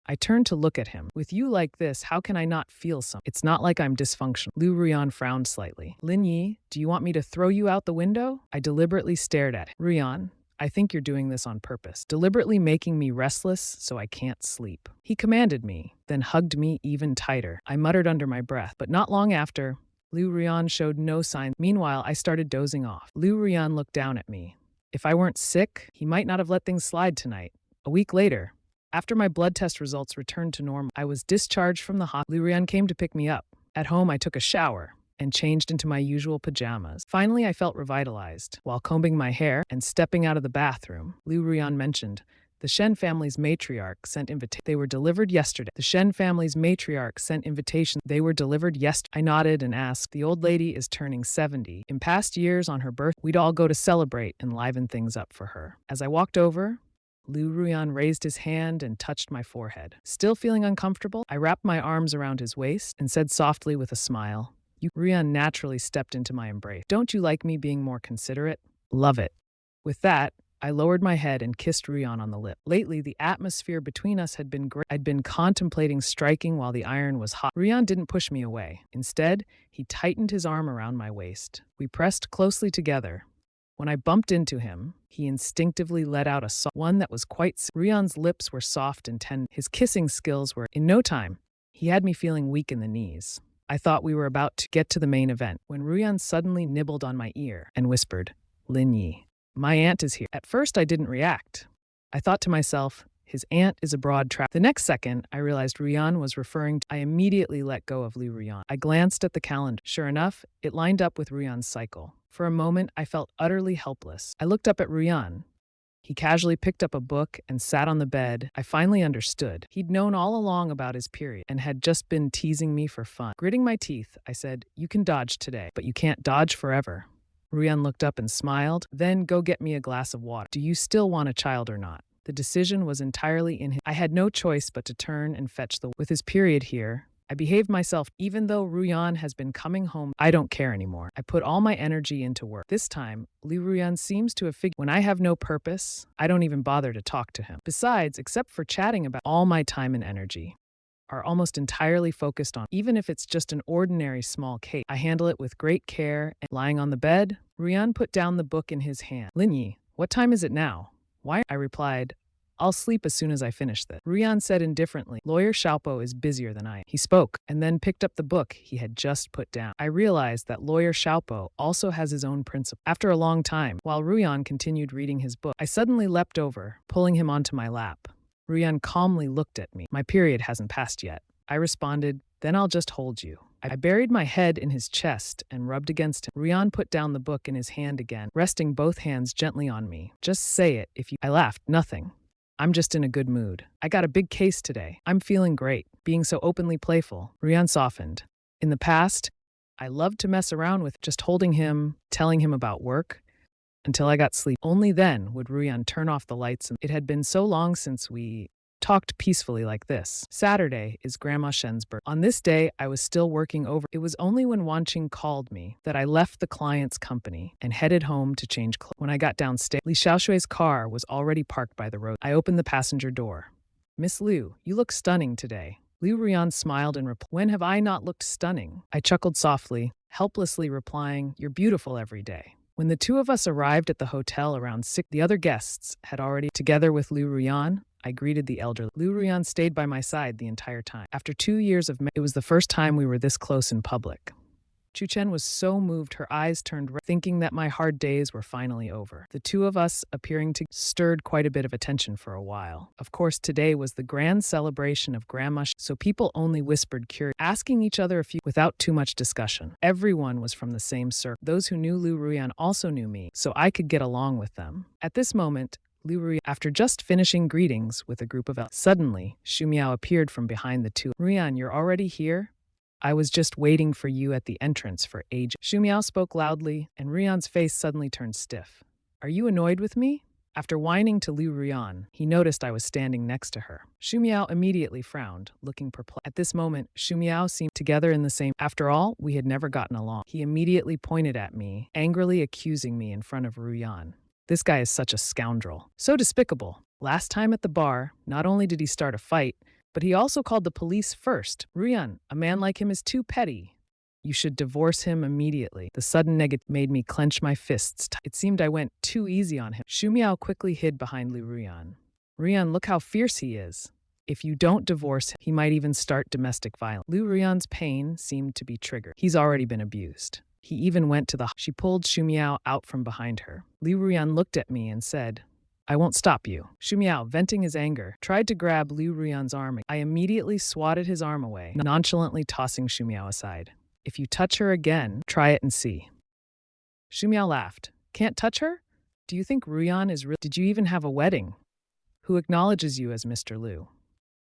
I turned to look at him. "With you like this, how can I not feel some? It's not like I'm dysfunctional." Lu Ruyan frowned slightly. "Lin Yi, do you want me to throw you out the window?" I deliberately stared at him. "Ruyan, I think you're doing this on purpose, deliberately making me restless so I can't sleep." He commanded me, then hugged me even tighter. I muttered under my breath, but not long after, Lu Ruyan showed no sign. Meanwhile, I started dozing off. Lu Ruyan looked down at me. If I weren't sick, he might not have let things slide tonight. A week later, after my blood test results returned to normal, I was discharged from the hospital. Lu Ruyan came to pick me up. At home, I took a shower and changed into my usual pajamas. Finally, I felt revitalized. While combing my hair and stepping out of the bathroom, Lu Ruyan mentioned, "The Shen family's matriarch sent invitations. They were delivered yesterday." The Shen family's matriarch sent invitations. They were delivered yesterday. I nodded and asked, "The old lady is turning 70. In past years, on her birth, we'd all go to celebrate and liven things up for her." As I walked over, Lu Ruyan raised his hand and touched my forehead. Still feeling uncomfortable, I wrapped my arms around his waist and said softly with a smile, Ruyan naturally stepped into my embrace. "Don't you like me being more considerate?" "Love it." With that, I lowered my head and kissed Ruyan on the lip. Lately, the atmosphere between us had been great. I'd been contemplating striking while the iron was hot. Ruyan didn't push me away. Instead, he tightened his arm around my waist. We pressed closely together. When I bumped into him, he instinctively let out a one that was quite. Ruyan's lips were soft and tender. His kissing skills were. In no time, he had me feeling weak in the knees. I thought we were about to get to the main event when Ruyan suddenly nibbled on my ear and whispered, "Lin Yi, my aunt is here." At first, I didn't react. I thought to myself, his aunt is abroad traveling. The next second, I realized Ruyan was referring to. I immediately let go of Lu Ruyan. I glanced at the calendar. Sure enough, it lined up with Ruyan's cycle. For a moment, I felt utterly helpless. I looked up at Ruyan. He casually picked up a book and sat on the bed. I finally understood. He'd known all along about his period and had just been teasing me for fun. Gritting my teeth, I said, "You can dodge today, but you can't dodge forever." Ruyan looked up and smiled. "Then go get me a glass of water. Do you still want a child or not?" The decision was entirely in his. I had no choice but to turn and fetch the. With his period here, I behaved myself. Even though Ruyan has been coming home, I don't care anymore. I put all my energy into work. This time, Lu Ruyan seems to have figured when I have no purpose, I don't even bother to talk to him. Besides, except for chatting about, all my time and energy are almost entirely focused on, even if it's just an ordinary small case. I handle it with great care, and lying on the bed, Ruyan put down the book in his hand. "Lin Yi, what time is it now?" "Why?" I replied, "I'll sleep as soon as I finish this." Ruyan said indifferently, "Lawyer Xiaopo is busier than I am." He spoke, and then picked up the book he had just put down. I realized that Lawyer Xiaopo also has his own principles. After a long time, while Ruyan continued reading his book, I suddenly leapt over, pulling him onto my lap. Ruyan calmly looked at me. "My period hasn't passed yet." I responded, "Then I'll just hold you." I buried my head in his chest and rubbed against him. Ruyan put down the book in his hand again, resting both hands gently on me. "Just say it if you." I laughed. "Nothing. I'm just in a good mood. I got a big case today. I'm feeling great." Being so openly playful, Ruyan softened. In the past, I loved to mess around with just holding him, telling him about work, until I got sleep. Only then would Ruyan turn off the lights. It had been so long since we talked peacefully like this. Saturday is Grandma Shen's birthday. On this day, I was still working over. It was only when Wanqing called me that I left the client's company and headed home to change clothes. When I got downstairs, Li Xiaoshui's car was already parked by the road. I opened the passenger door. "Miss Liu, you look stunning today." Lu Ruyan smiled and replied, "When have I not looked stunning?" I chuckled softly, helplessly replying, "You're beautiful every day." When the two of us arrived at the hotel around 6, the other guests had already. Together with Lu Ruyan, I greeted the elderly. Lu Ruyan stayed by my side the entire time. After 2 years of it was the first time we were this close in public. Chu Chen was so moved her eyes turned red, thinking that my hard days were finally over. The two of us appearing to stirred quite a bit of attention for a while. Of course, today was the grand celebration of Grandma, so people only whispered curious, asking each other a few without too much discussion. Everyone was from the same circle. Those who knew Lu Ruyan also knew me, so I could get along with them. At this moment, Lu Ruyan, after just finishing greetings with a group of suddenly, Xu Miao appeared from behind the two. Ruyan, you're already here? I was just waiting for you at the entrance for ages. Xu Miao spoke loudly, and Ruyan's face suddenly turned stiff. Are you annoyed with me? After whining to Lu Ruyan, he noticed I was standing next to her. Xu Miao immediately frowned, looking perplexed. At this moment, Xu Miao seemed together in the same. After all, we had never gotten along. He immediately pointed at me, angrily accusing me in front of Ruyan. This guy is such a scoundrel. So despicable. Last time at the bar, not only did he start a fight, but he also called the police first. Ruyan, a man like him is too petty. You should divorce him immediately. The sudden negative made me clench my fists. It seemed I went too easy on him. Xu Miao quickly hid behind Lu Ruyan. Ruyan, look how fierce he is. If you don't divorce him, he might even start domestic violence. Lu Ruyan's pain seemed to be triggered. He's already been abused. He even went to the. She pulled Xu Miao out from behind her. Lu Ruyan looked at me and said, I won't stop you. Xu Miao, venting his anger, tried to grab Lu Ruyan's arm. I immediately swatted his arm away, nonchalantly tossing Xu Miao aside. If you touch her again, try it and see. Xu Miao laughed. Can't touch her? Do you think Ruyan is real? Did you even have a wedding? Who acknowledges you as Mr. Lu?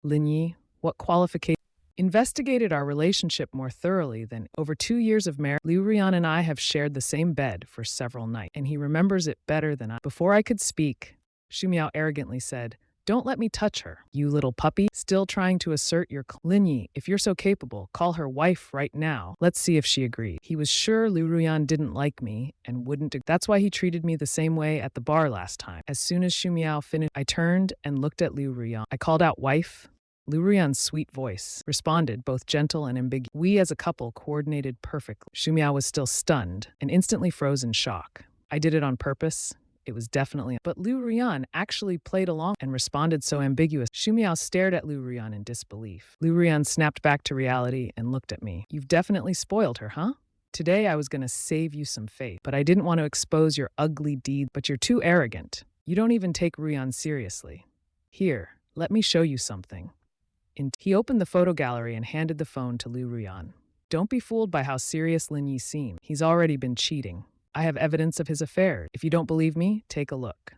Lin Yi, what qualification? Investigated our relationship more thoroughly than over 2 years of marriage. Lu Ruyan and I have shared the same bed for several nights, and he remembers it better than I. Before I could speak, Xu Miao arrogantly said, Don't let me touch her, you little puppy. Still trying to assert your Lin Yi, if you're so capable, call her wife right now. Let's see if she agreed. He was sure Lu Ruyan didn't like me and wouldn't. That's why he treated me the same way at the bar last time. As soon as Xu Miao finished, I turned and looked at Lu Ruyan. I called out, wife. Lu Ruyan's sweet voice responded, both gentle and ambiguous. We as a couple coordinated perfectly. Xu Miao was still stunned and instantly froze in shock. I did it on purpose. It was definitely. But Lu Ruyan actually played along and responded so ambiguous. Xu Miao stared at Lu Ruyan in disbelief. Lu Ruyan snapped back to reality and looked at me. You've definitely spoiled her, huh? Today I was going to save you some face, but I didn't want to expose your ugly deed. But you're too arrogant. You don't even take Ruyan seriously. Here, let me show you something. He opened the photo gallery and handed the phone to Lu Ruyan. Don't be fooled by how serious Lin Yi seemed. He's already been cheating. I have evidence of his affair. If you don't believe me, take a look.